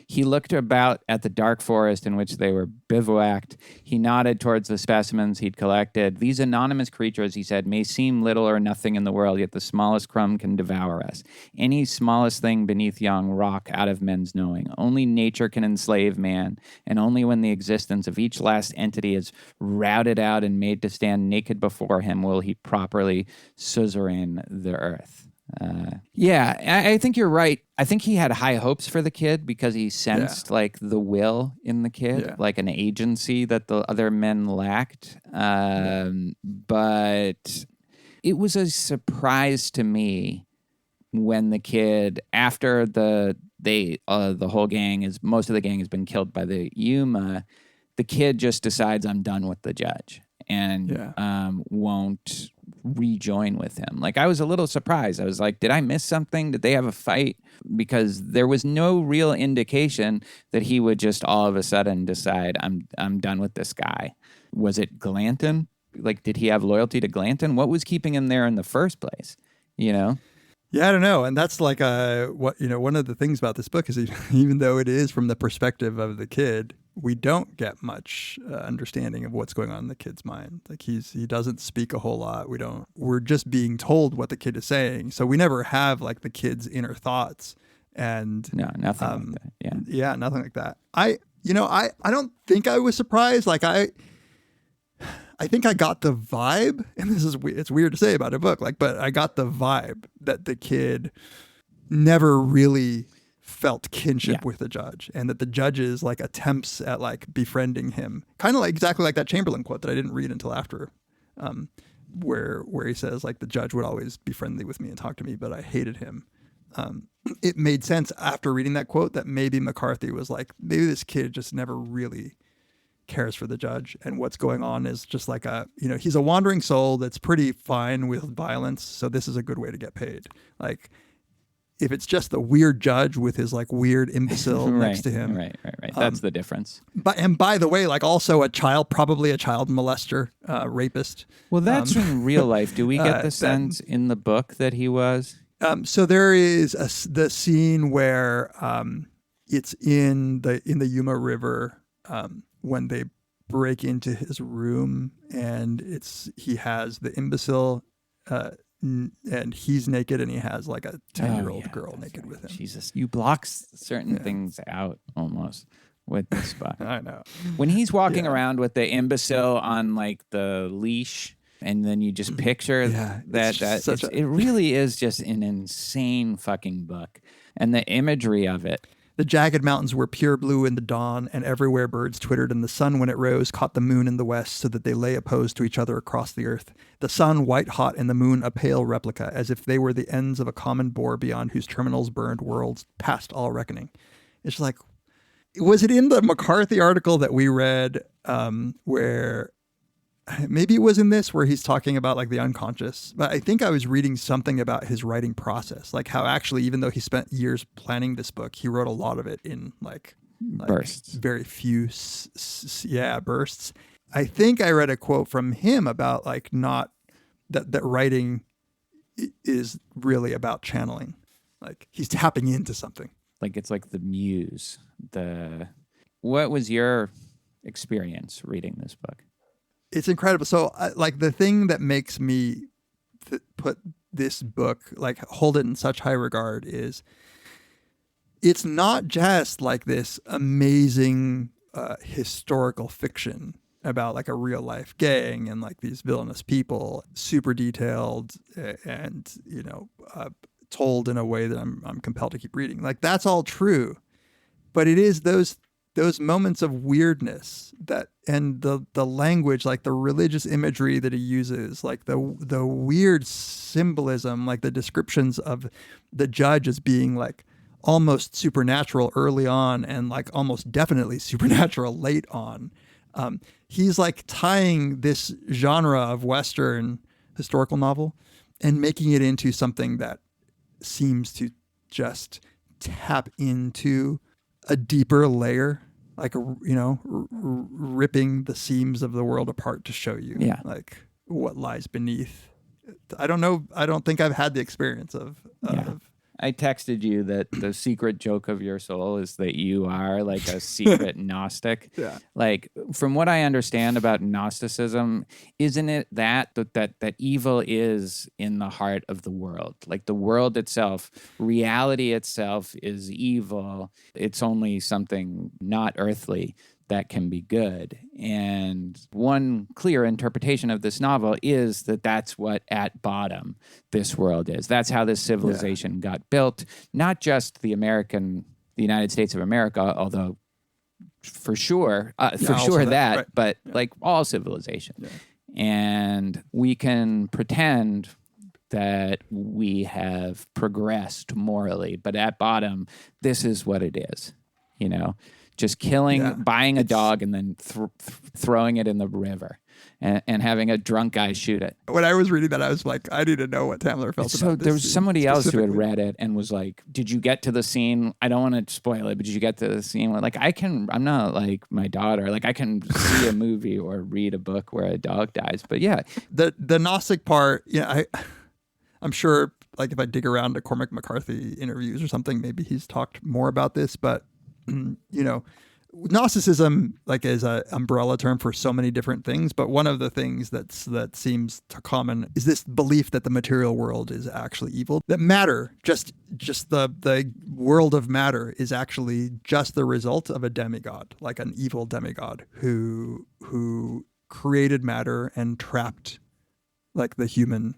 S6: He looked about at the dark forest in which they were bivouacked. He nodded towards the specimens he'd collected. These anonymous creatures, he said, may seem little or nothing in the world, yet the smallest crumb can devour us. Any smallest thing beneath yon rock out of men's knowing. Only nature can enslave man, and only when the existence of each last entity is routed out and made to stand naked before him will he properly suzerain the earth. I think you're right. I think he had high hopes for the kid because he sensed like the will in the kid, like an agency that the other men lacked. But it was a surprise to me when the kid, after most of the gang has been killed by the Yuma, the kid just decides I'm done with the judge and won't rejoin with him. Like I was a little surprised. I was like, did I miss something? Did they have a fight? Because there was no real indication that he would just all of a sudden decide I'm done with this guy. Was it Glanton? Like, did he have loyalty to Glanton? What was keeping him there in the first place? You know?
S7: Yeah, I don't know. And that's like one of the things about this book is even though it is from the perspective of the kid, we don't get much understanding of what's going on in the kid's mind. Like he doesn't speak a whole lot. We're just being told what the kid is saying. So we never have like the kid's inner thoughts and
S6: no, nothing like that. Yeah.
S7: Yeah, nothing like that. I don't think I was surprised. Like I think I got the vibe, and it's weird to say about a book, but I got the vibe that the kid never really felt kinship with the judge, and that the judge's like attempts at like befriending him, kind of like exactly like that Chamberlain quote that I didn't read until after, where he says like the judge would always be friendly with me and talk to me, but I hated him. It made sense after reading that quote that maybe McCarthy was like, maybe this kid just never really cares for the judge, and what's going on is just like he's a wandering soul that's pretty fine with violence, so this is a good way to get paid. Like if it's just the weird judge with his like weird imbecile next to him.
S6: Right. That's the difference.
S7: And by the way, like also probably a child molester, rapist.
S6: Well, that's in real life. Do we get the sense in the book that he was?
S7: So there is the scene where it's in the Yuma River when they break into his room, and he has the imbecile and he's naked, and he has like a 10-year-old girl naked with him.
S6: Jesus, you block certain things out almost with this book.
S7: I know.
S6: When he's walking around with the imbecile on like the leash, And then you just picture it really is just an insane fucking book. And the imagery of it.
S7: The jagged mountains were pure blue in the dawn, and everywhere birds twittered, and the sun, when it rose, caught the moon in the west, so that they lay opposed to each other across the earth. The sun white hot, and the moon a pale replica, as if they were the ends of a common bore beyond whose terminals burned worlds past all reckoning. It's like, was it in the McCarthy article that we read where... Maybe it was in this where he's talking about like the unconscious, but I think I was reading something about his writing process, like how actually, even though he spent years planning this book, he wrote a lot of it in like
S6: bursts,
S7: very few, bursts. I think I read a quote from him about like not that writing is really about channeling, like he's tapping into something.
S6: Like it's like the muse. What was your experience reading this book?
S7: It's incredible. So like the thing that makes me put this book, like hold it in such high regard, is it's not just like this amazing historical fiction about like a real life gang and like these villainous people, super detailed and, told in a way that I'm compelled to keep reading. Like that's all true, but it is those moments of weirdness and the language, like the religious imagery that he uses, like the weird symbolism, like the descriptions of the judge as being like almost supernatural early on and like almost definitely supernatural late on. He's like tying this genre of Western historical novel and making it into something that seems to just tap into a deeper layer, like, ripping the seams of the world apart to show you like what lies beneath. I don't know. I don't think I've had the experience of
S6: I texted you that the secret joke of your soul is that you are like a secret Gnostic.
S7: Yeah.
S6: Like from what I understand about Gnosticism, isn't it that evil is in the heart of the world? Like the world itself, reality itself is evil. It's only something not earthly that can be good. And one clear interpretation of this novel is that that's what at bottom this world is. That's how this civilization got built. Not just the United States of America, although for sure that, but like all civilization. Yeah. And we can pretend that we have progressed morally, but at bottom, this is what it is, just killing, buying a dog and then throwing it in the river and having a drunk guy shoot it.
S7: When I was reading that, I was like, I need to know what Tamler felt about this.
S6: So there was somebody else who had read it and was like, did you get to the scene? I don't want to spoil it, but did you get to the scene where like, I'm not like my daughter. Like I can see a movie or read a book where a dog dies, but yeah.
S7: The Gnostic part, I'm sure like if I dig around to Cormac McCarthy interviews or something, maybe he's talked more about this, but Gnosticism like is an umbrella term for so many different things, but one of the things that seems to common is this belief that the material world is actually evil, that matter, just the world of matter is actually just the result of a demigod, like an evil demigod who created matter and trapped like the human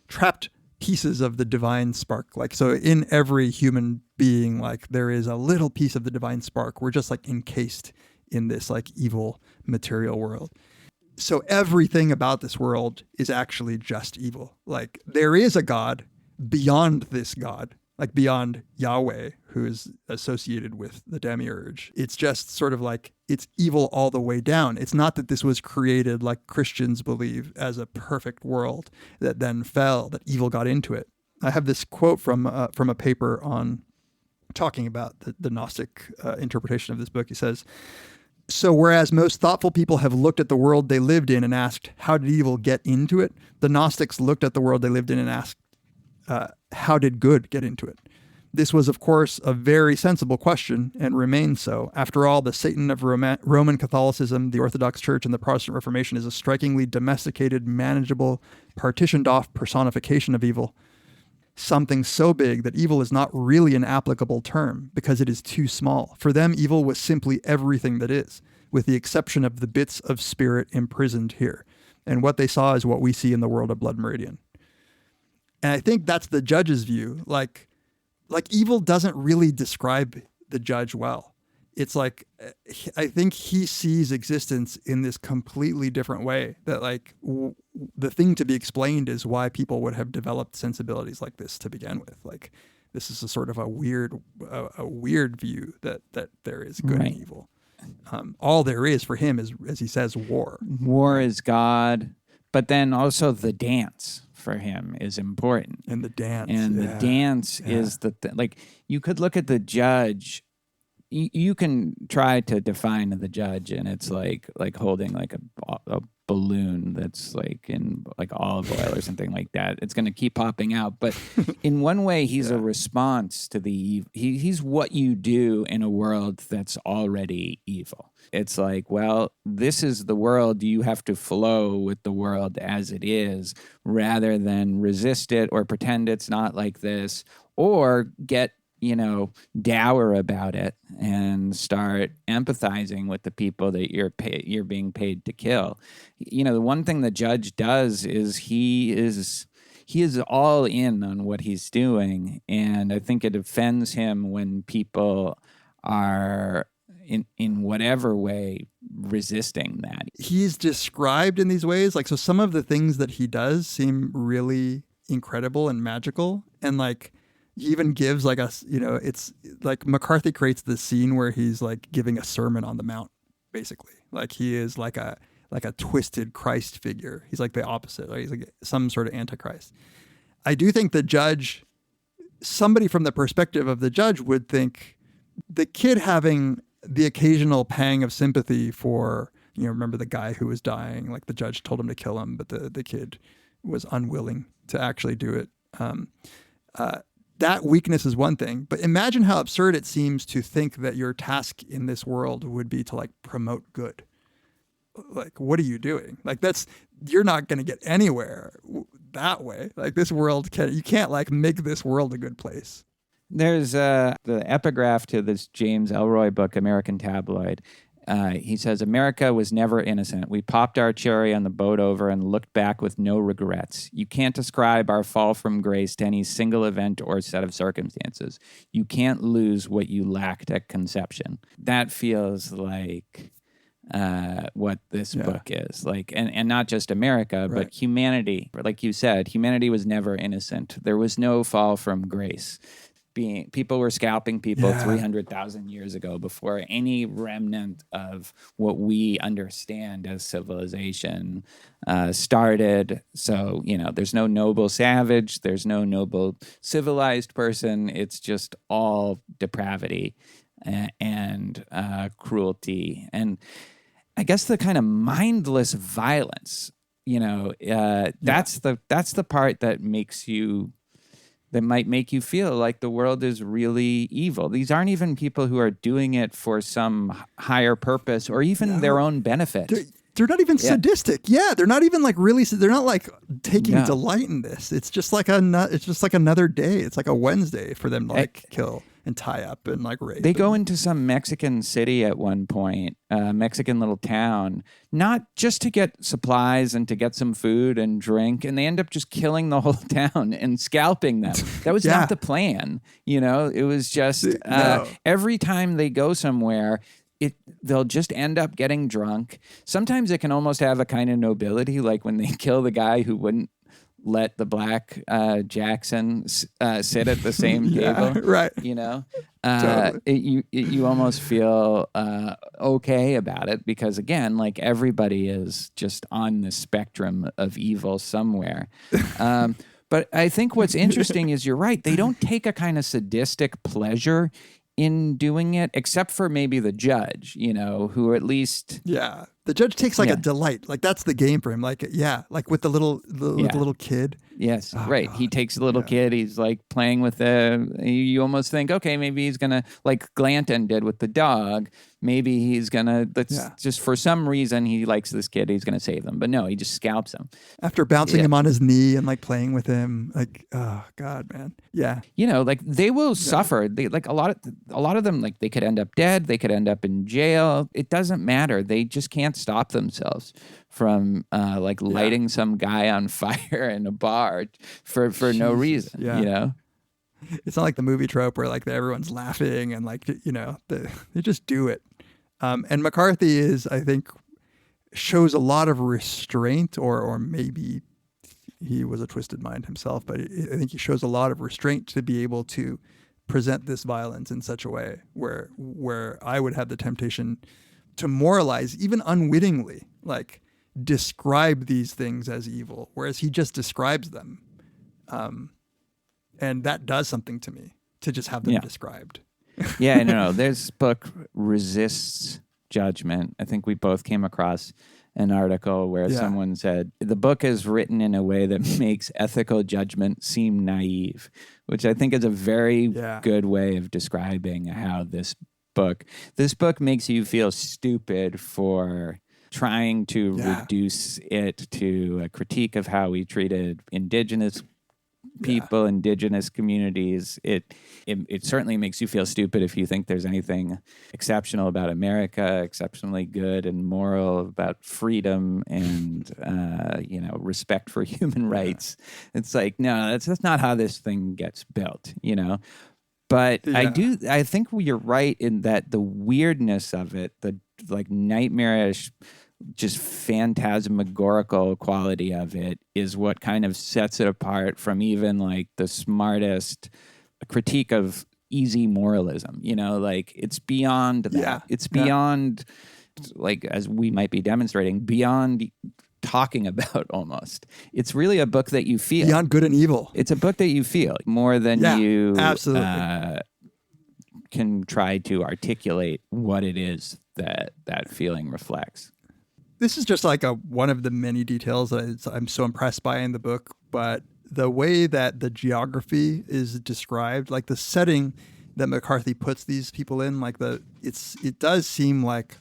S7: trapped pieces of the divine spark. Like, so in every human being, like there is a little piece of the divine spark. We're just like encased in this like evil material world. So everything about this world is actually just evil. Like there is a God beyond this God, like beyond Yahweh, who is associated with the demiurge. It's just sort of like it's evil all the way down. It's not that this was created like Christians believe as a perfect world that then fell, that evil got into it. I have this quote from a paper on talking about the Gnostic interpretation of this book. He says, "So whereas most thoughtful people have looked at the world they lived in and asked, how did evil get into it? The Gnostics looked at the world they lived in and asked, how did good get into it? This was, of course, a very sensible question and remains so. After all, the Satan of Roman Catholicism, the Orthodox Church, and the Protestant Reformation is a strikingly domesticated, manageable, partitioned off personification of evil. Something so big that evil is not really an applicable term because it is too small. For them, evil was simply everything that is, with the exception of the bits of spirit imprisoned here. And what they saw is what we see in the world of Blood Meridian. And I think that's the judge's view. Like evil doesn't really describe the judge well. It's like, I think he sees existence in this completely different way, that like the thing to be explained is why people would have developed sensibilities like this to begin with. Like this is a sort of a weird view that there is good and evil. All there is for him is, as he says, war.
S6: War is God, but then also the dance for him is important.
S7: And the dance.
S6: And the dance is like, you could look at the judge. You can try to define the judge, and it's like holding like a balloon that's like in like olive oil or something like that. It's going to keep popping out. But in one way, he's a response to the evil. He's what you do in a world that's already evil. It's like, well, this is the world. You have to flow with the world as it is, rather than resist it or pretend it's not like this, or get dour about it and start empathizing with the people that you're being paid to kill. The one thing the judge does is he is all in on what he's doing, and I think it offends him when people are in whatever way resisting that. He's
S7: described in these ways, like, so some of the things that he does seem really incredible and magical, and like he even gives like it's like McCarthy creates this scene where he's like giving a sermon on the mount, basically. Like he is like a twisted Christ figure. He's like the opposite. Like he's like some sort of antichrist. I do think the judge, somebody from the perspective of the judge would think the kid having the occasional pang of sympathy for, remember the guy who was dying, like the judge told him to kill him, but the kid was unwilling to actually do it. That weakness is one thing, but imagine how absurd it seems to think that your task in this world would be to like promote good. Like, what are you doing? Like you're not going to get anywhere that way. Like this world you can't like make this world a good place.
S6: There's the epigraph to this James Elroy book, American Tabloid. He says, America was never innocent. We popped our cherry on the boat over and looked back with no regrets. You can't ascribe our fall from grace to any single event or set of circumstances. You can't lose what you lacked at conception. That feels like what this book is. Like, and not just America, but humanity. Like you said, humanity was never innocent. There was no fall from grace. People were scalping people 300,000 years ago before any remnant of what we understand as civilization started. So, there's no noble savage, there's no noble civilized person. It's just all depravity and cruelty. And I guess the kind of mindless violence, that's the part that might make you feel like the world is really evil. These aren't even people who are doing it for some higher purpose or even their own benefit.
S7: They're not even sadistic. Yeah, they're not even like really. They're not like taking delight in this. It's just like another day. It's like a Wednesday for them to like kill and tie up and like rape.
S6: They go into some Mexican city at one point, Mexican little town, not just to get supplies and to get some food and drink, and they end up just killing the whole town and scalping them. That was not the plan. It was just every time they go somewhere, they'll just end up getting drunk. Sometimes it can almost have a kind of nobility, like when they kill the guy who wouldn't let the black Jackson sit at the same table.
S7: Right.
S6: Totally. You almost feel okay about it because, again, like everybody is just on the spectrum of evil somewhere. But I think what's interesting is you're right. They don't take a kind of sadistic pleasure in doing it, except for maybe the judge, who at least...
S7: Yeah. The judge takes like a delight. Like that's the game for him. Like, like with the little kid.
S6: Yes, right. God. He takes a little kid. He's like playing with you almost think, okay, maybe he's going to, like Glanton did with the dog. Maybe he's going to, just for some reason, he likes this kid. He's going to save him. But no, he just scalps him.
S7: After bouncing him on his knee and like playing with him. Like, oh God, man. Yeah.
S6: Like they will suffer. They like a lot of them, like they could end up dead. They could end up in jail. It doesn't matter. They just can't stop themselves from like lighting some guy on fire in a bar for no reason,
S7: yeah.
S6: you know?
S7: It's not like the movie trope where like everyone's laughing and like, you know, they just do it. And McCarthy is, I think, shows a lot of restraint, or maybe he was a twisted mind himself, but I think he shows a lot of restraint to be able to present this violence in such a way where I would have the temptation to moralize, even unwittingly, like describe these things as evil, whereas he just describes them. And that does something to me, to just have them described.
S6: Yeah, no. This book resists judgment. I think we both came across an article where someone said, the book is written in a way that makes ethical judgment seem naive, which I think is a very good way of describing how this book makes you feel stupid for trying to reduce it to a critique of how we treated indigenous people, indigenous communities. It certainly makes you feel stupid if you think there's anything exceptional about America, exceptionally good and moral about freedom and respect for human rights. It's like, no, that's not how this thing gets built, you know. But I think you're right in that the weirdness of it, the like nightmarish, just phantasmagorical quality of it is what kind of sets it apart from even like the smartest critique of easy moralism, you know, like it's beyond that. It's beyond, like, as we might be demonstrating, beyond talking about almost. It's really a book that you feel.
S7: Beyond good and evil.
S6: It's a book that you feel more than you
S7: absolutely.
S6: Can try to articulate what it is that feeling reflects.
S7: This is just like one of the many details that I'm so impressed by in the book, but the way that the geography is described, like the setting that McCarthy puts these people in, like it does seem like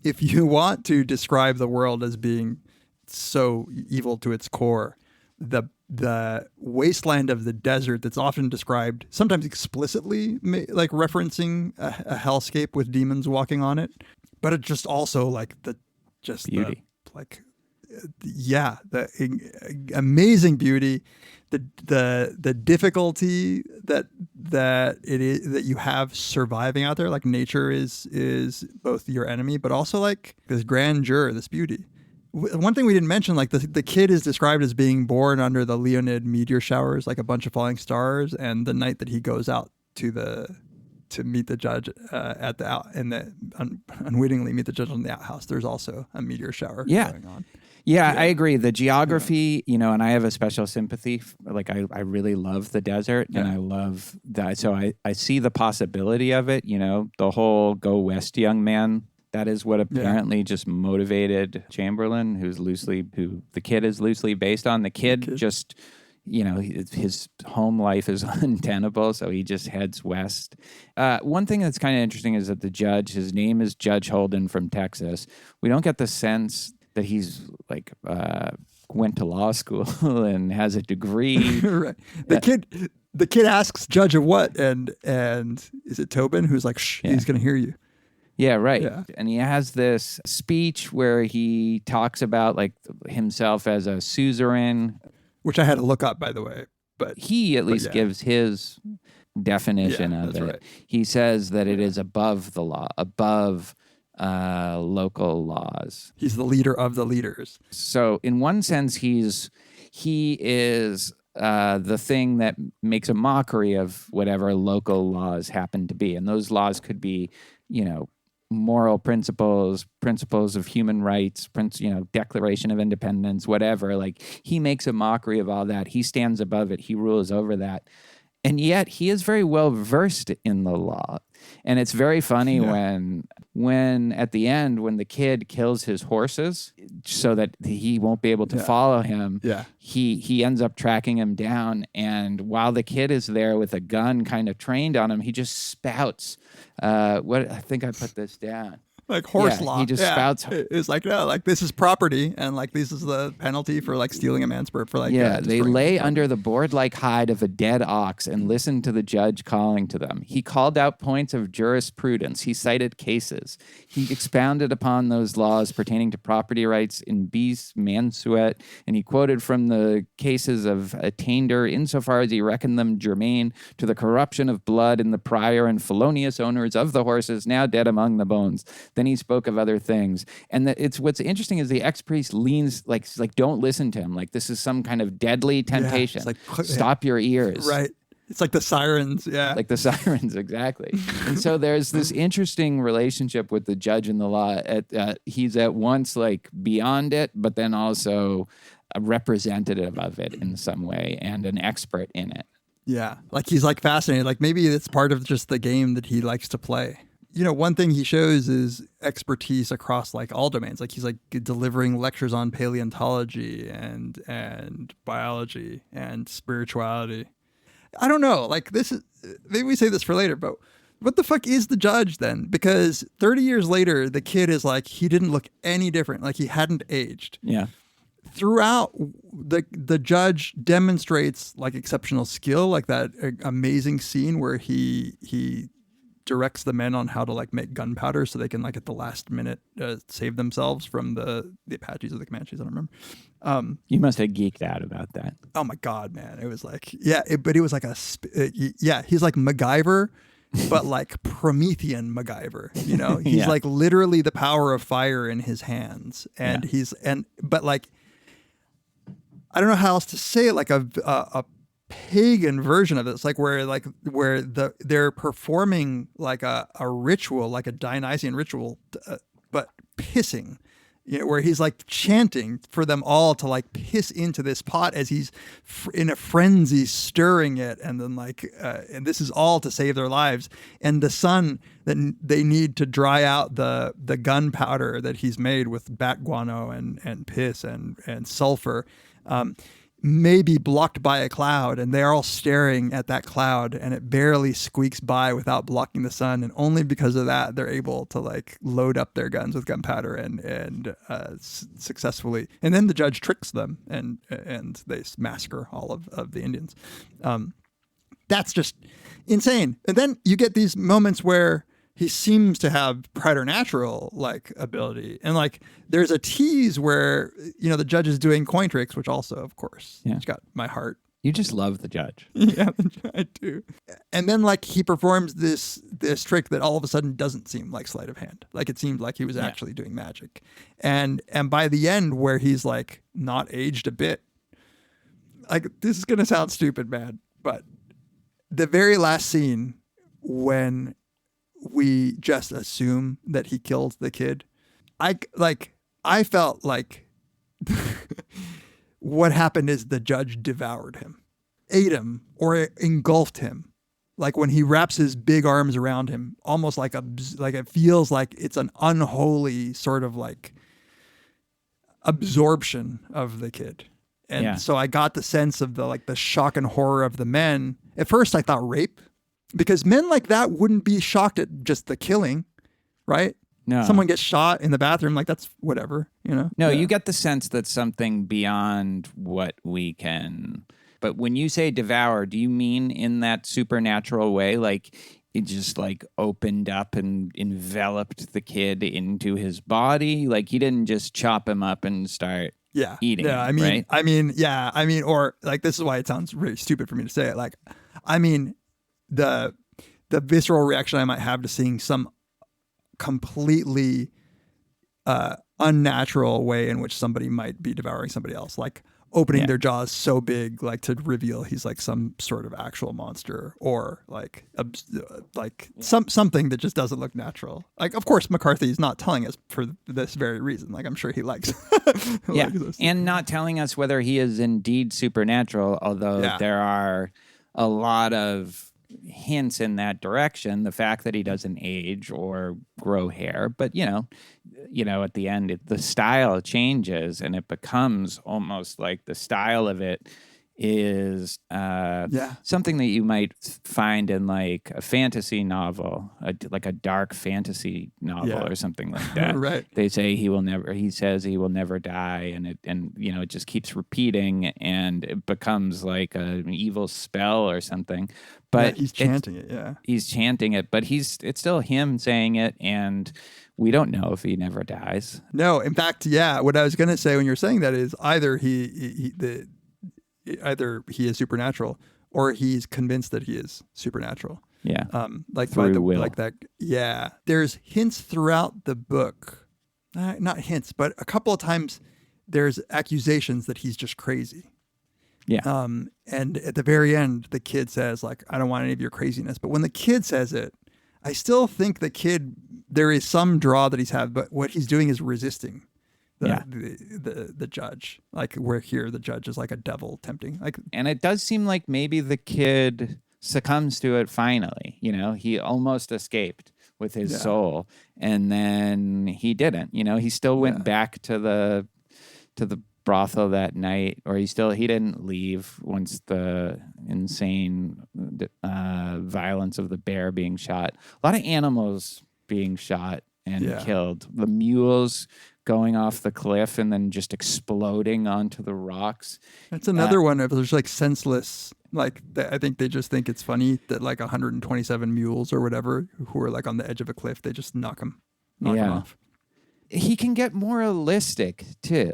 S7: if you want to describe the world as being so evil to its core, the wasteland of the desert that's often described, sometimes explicitly, like referencing a hellscape with demons walking on it, but it's just also like the beauty, the amazing beauty, the difficulty that it is that you have surviving out there. Like nature is both your enemy, but also like this grandeur, this beauty. One thing we didn't mention, like the kid is described as being born under the Leonid meteor showers, like a bunch of falling stars, and the night that he goes out to meet the judge unwittingly meet the judge on the outhouse, there's also a meteor shower going on.
S6: Yeah, I agree. The geography, you know, and I have a special sympathy. Like I really love the desert and I love that. So I see the possibility of it, you know, the whole go west young man. That is what apparently just motivated Chamberlain, who the kid is loosely based on. The kid just, you know, his home life is untenable, so he just heads west. One thing that's kind of interesting is that the judge, his name is Judge Holden from Texas. We don't get the sense that he's like went to law school and has a degree.
S7: Right. The kid asks Judge of what, and is it Tobin who's like, shh, he's going to hear you.
S6: Yeah, right.
S7: Yeah.
S6: And he has this speech where he talks about like himself as a suzerain,
S7: which I had to look up, by the way. But
S6: he at least gives his definition of it. Right. He says that it is above the law, above local laws.
S7: He's the leader of the leaders.
S6: So in one sense, he is the thing that makes a mockery of whatever local laws happen to be. And those laws could be, you know, moral principles of human rights, Declaration of Independence, whatever. Like he makes a mockery of all that. He stands above it. He rules over that. And yet he is very well versed in the law. And it's very funny when at the end, when the kid kills his horses so that he won't be able to follow him, he ends up tracking him down. And while the kid is there with a gun kind of trained on him, he just spouts. I think I put this down.
S7: like horse law.
S6: He just spouts.
S7: It's like, no, like this is property, and like this is the penalty for like stealing a man's bird for like.
S6: They lay under the board-like hide of a dead ox and listened to the judge calling to them. He called out points of jurisprudence. He cited cases. He expounded upon those laws pertaining to property rights in bis mansuet, and he quoted from the cases of attainder insofar as he reckoned them germane to the corruption of blood in the prior and felonious owners of the horses now dead among the bones. Then he spoke of other things. And it's what's interesting is the ex-priest leans like don't listen to him. Like this is some kind of deadly temptation. Stop your ears.
S7: Right. It's like the sirens. Yeah.
S6: Like the sirens, exactly. And so there's this interesting relationship with the judge and the law. He's at once like beyond it, but then also a representative of it in some way and an expert in it.
S7: Yeah. Like he's like fascinated. Like maybe it's part of just the game that he likes to play. You know, one thing he shows is expertise across like all domains. Like he's like delivering lectures on paleontology and biology and spirituality. I don't know. Like this is, maybe we say this for later, but what the fuck is the judge then? Because 30 years later, the kid is like, he didn't look any different. Like he hadn't aged.
S6: Yeah.
S7: Throughout, the judge demonstrates like exceptional skill, like that amazing scene where he directs the men on how to like make gunpowder so they can like at the last minute save themselves from the Apaches or the Comanches. I don't remember.
S6: You must have geeked out about that.
S7: Oh my God, man. It was like, but it was like he's like MacGyver, but like Promethean MacGyver, you know, he's like literally the power of fire in his hands. And but like, I don't know how else to say it, like a pagan version of it. It's like where they're performing like a ritual, like a Dionysian ritual, but pissing, you know, where he's like chanting for them all to like piss into this pot as he's in a frenzy stirring it. And then like, and this is all to save their lives. And the sun that they need to dry out the gunpowder that he's made with bat guano and piss and sulfur, may be blocked by a cloud, and they're all staring at that cloud, and it barely squeaks by without blocking the sun. And only because of that, they're able to like load up their guns with gunpowder and successfully. And then the judge tricks them, and they massacre all of the Indians. That's just insane. And then you get these moments where he seems to have preternatural like ability, and like there's a tease where, you know, the judge is doing coin tricks, which also, of course, it's got my heart.
S6: You just love the judge.
S7: Yeah, I do. And then like he performs this trick that all of a sudden doesn't seem like sleight of hand. Like it seemed like he was actually doing magic. And by the end, where he's like not aged a bit, like this is gonna sound stupid, man, but the very last scene when we just assume that he killed the kid, I felt like what happened is the judge devoured him, ate him, or engulfed him. Like when he wraps his big arms around him, almost like it feels like it's an unholy sort of like absorption of the kid. And so I got the sense of the shock and horror of the men. At first I thought rape, because men like that wouldn't be shocked at just the killing, right?
S6: No.
S7: Someone gets shot in the bathroom, like that's whatever, you know?
S6: No, you get the sense that something beyond what we can. But when you say devour, do you mean in that supernatural way? Like it just like opened up and enveloped the kid into his body? Like he didn't just chop him up and start eating him, right?
S7: I mean, or like this is why it sounds really stupid for me to say it. Like, I mean, the visceral reaction I might have to seeing some completely unnatural way in which somebody might be devouring somebody else, like opening their jaws so big, like to reveal he's like some sort of actual monster, or like something that just doesn't look natural. Like, of course, McCarthy is not telling us for this very reason. Like, I'm sure he likes,
S6: and not telling us whether he is indeed supernatural. Although there are a lot of hints in that direction. The fact that he doesn't age or grow hair, but you know, at the end, the style changes and it becomes almost like the style of it is something that you might find in like a fantasy novel, like a dark fantasy novel or something like that.
S7: Right.
S6: They say he says he will never die, and it just keeps repeating, and it becomes like an evil spell or something. But
S7: he's chanting it. Yeah,
S6: he's chanting it, but it's still him saying it, and we don't know if he never dies.
S7: No, in fact, what I was going to say when you're saying that is either either he is supernatural or he's convinced that he is supernatural.
S6: Yeah.
S7: Like
S6: through will.
S7: Like that. Yeah. There's hints throughout the book, not hints, but a couple of times there's accusations that he's just crazy.
S6: Yeah.
S7: And at the very end, the kid says like, I don't want any of your craziness. But when the kid says it, I still think there is some draw that he's had, but what he's doing is resisting the judge. Like where here the judge is like a devil tempting.
S6: And it does seem like maybe the kid succumbs to it finally. He almost escaped with his soul, and then he didn't. He still went back to the brothel that night, or he didn't leave once the insane violence of the bear being shot. A lot of animals being shot and killed. The mules going off the cliff and then just exploding onto the rocks.
S7: That's another one of there's like senseless. Like I think they just think it's funny that like 127 mules or whatever who are like on the edge of a cliff, they just knock them off.
S6: He can get moralistic too.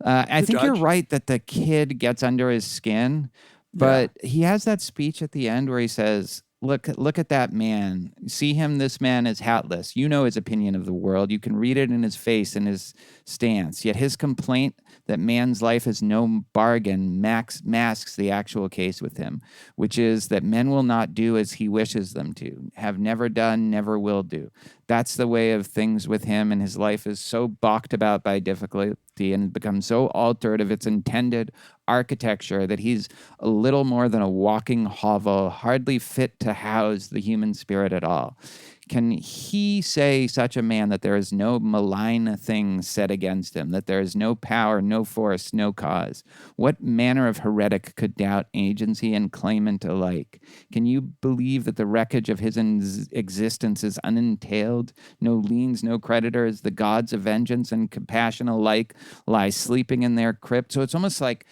S6: I think you're right that the kid gets under his skin, but he has that speech at the end where he says, Look at that man. See him, this man is hatless. You know his opinion of the world. You can read it in his face and his stance. Yet his complaint that man's life is no bargain masks the actual case with him, which is that men will not do as he wishes them to, have never done, never will do. That's the way of things with him, and his life is so balked about by difficulty and becomes so altered of its intended architecture that he's a little more than a walking hovel, hardly fit to house the human spirit at all. Can he say, such a man, that there is no malign thing said against him, that there is no power, no force, no cause? What manner of heretic could doubt agency and claimant alike? Can you believe that the wreckage of his existence is unentailed? No liens, no creditors, the gods of vengeance and compassion alike lie sleeping in their crypt. So it's almost like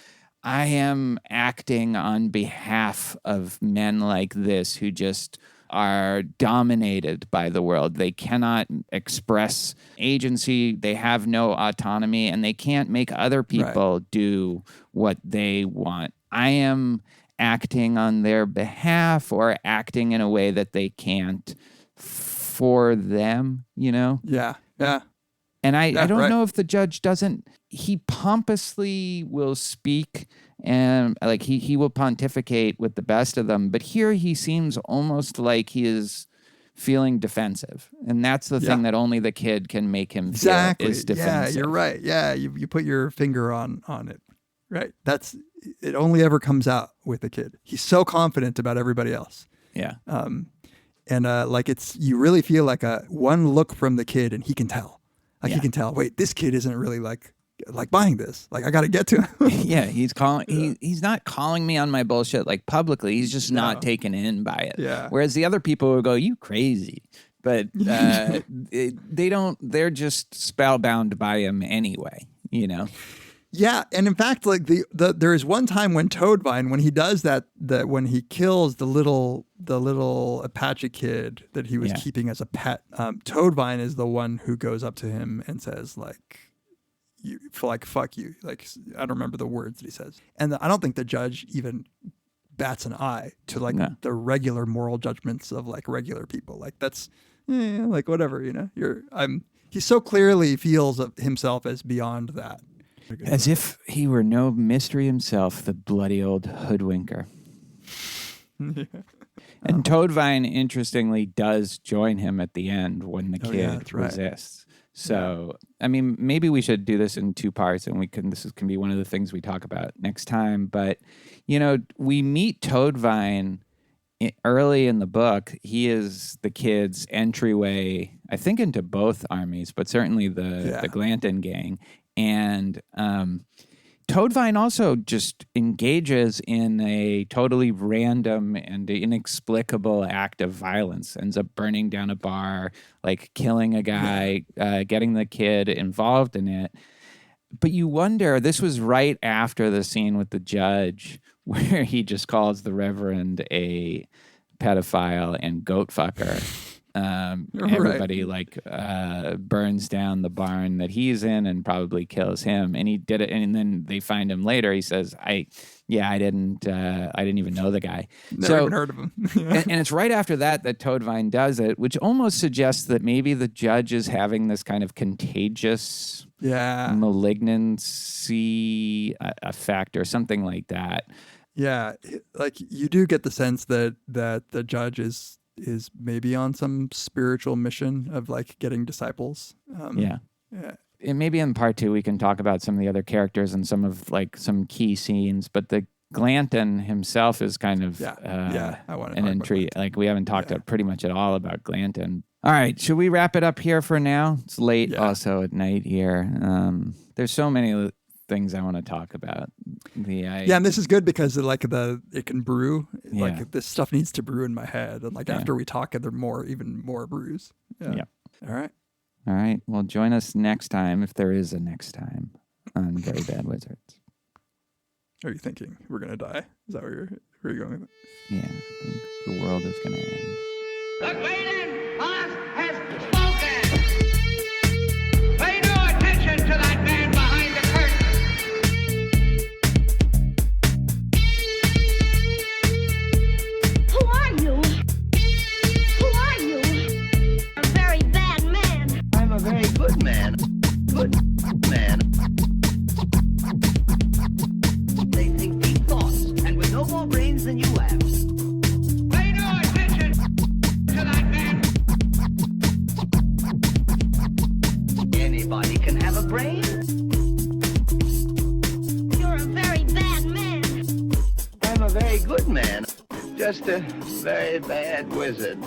S6: I am acting on behalf of men like this who just are dominated by the world. They cannot express agency. They have no autonomy, and they can't make other people do what they want. I am acting on their behalf or acting in a way that they can't for them,
S7: Yeah.
S6: And I don't know if the judge doesn't, he pompously will speak and like he will pontificate with the best of them. But here he seems almost like he is feeling defensive. And that's the thing that only the kid can make him feel is defensive.
S7: Yeah, you're right. Yeah, you put your finger on it. Right. It only ever comes out with the kid. He's so confident about everybody else.
S6: Yeah.
S7: And you really feel like one look from the kid and he can tell. He can tell, wait, this kid isn't really like buying this. Like, I got to get to him.
S6: Yeah, he's calling. He's not calling me on my bullshit like publicly. He's just not taken in by it.
S7: Yeah.
S6: Whereas the other people will go, "You crazy," but they don't. They're just spellbound by him anyway.
S7: Yeah, and in fact, like there is one time when Toadvine, when he does that when he kills the little Apache kid that he was keeping as a pet, Toadvine is the one who goes up to him and says fuck you. Like, I don't remember the words that he says. And I don't think the judge even bats an eye to the regular moral judgments of like regular people. Like, that's like whatever, he so clearly feels of himself as beyond that.
S6: As if he were no mystery himself, the bloody old hoodwinker. And Toadvine, interestingly, does join him at the end when the kid resists. So, I mean, maybe we should do this in two parts, and this can be one of the things we talk about next time. But, we meet Toadvine early in the book. He is the kid's entryway, I think, into both armies, but certainly the Glanton gang. And Toadvine also just engages in a totally random and inexplicable act of violence, ends up burning down a bar, like killing a guy, getting the kid involved in it. But you wonder, this was right after the scene with the judge where he just calls the Reverend a pedophile and goat fucker. Everybody burns down the barn that he's in and probably kills him. And he did it. And then they find him later. He says, I didn't even know the guy.
S7: Never even heard of him.
S6: and it's right after that Toadvine does it, which almost suggests that maybe the judge is having this kind of contagious malignancy effect or something like that.
S7: Yeah. Like you do get the sense that the judge is maybe on some spiritual mission of like getting disciples.
S6: And maybe in part 2 we can talk about some of the other characters and some of like some key scenes, but the Glanton himself is kind of
S7: I want
S6: an intrigue. Like we haven't talked pretty much at all about Glanton. All right, should we wrap it up here for now? It's late also at night here. There's so many things I want to talk about.
S7: And this is good because it can brew. Like this stuff needs to brew in my head, and after we talk, there even more brews. Yeah. All
S6: right. Well, join us next time, if there is a next time, on Very Bad Wizards.
S7: Are you thinking we're gonna die? Is that where you're going with it?
S6: Yeah, I think the world is gonna end.
S3: The great boss has spoken. Pay no attention to that man behind the curtain.
S4: Who are you? Who are you? A very bad man.
S5: I'm a very good man. Good man. They think deep thoughts, and with no more brains than you have.
S3: Pay no attention to that man.
S5: Anybody can have a brain.
S4: You're a very bad man.
S5: I'm a very good man. Just a very bad wizard.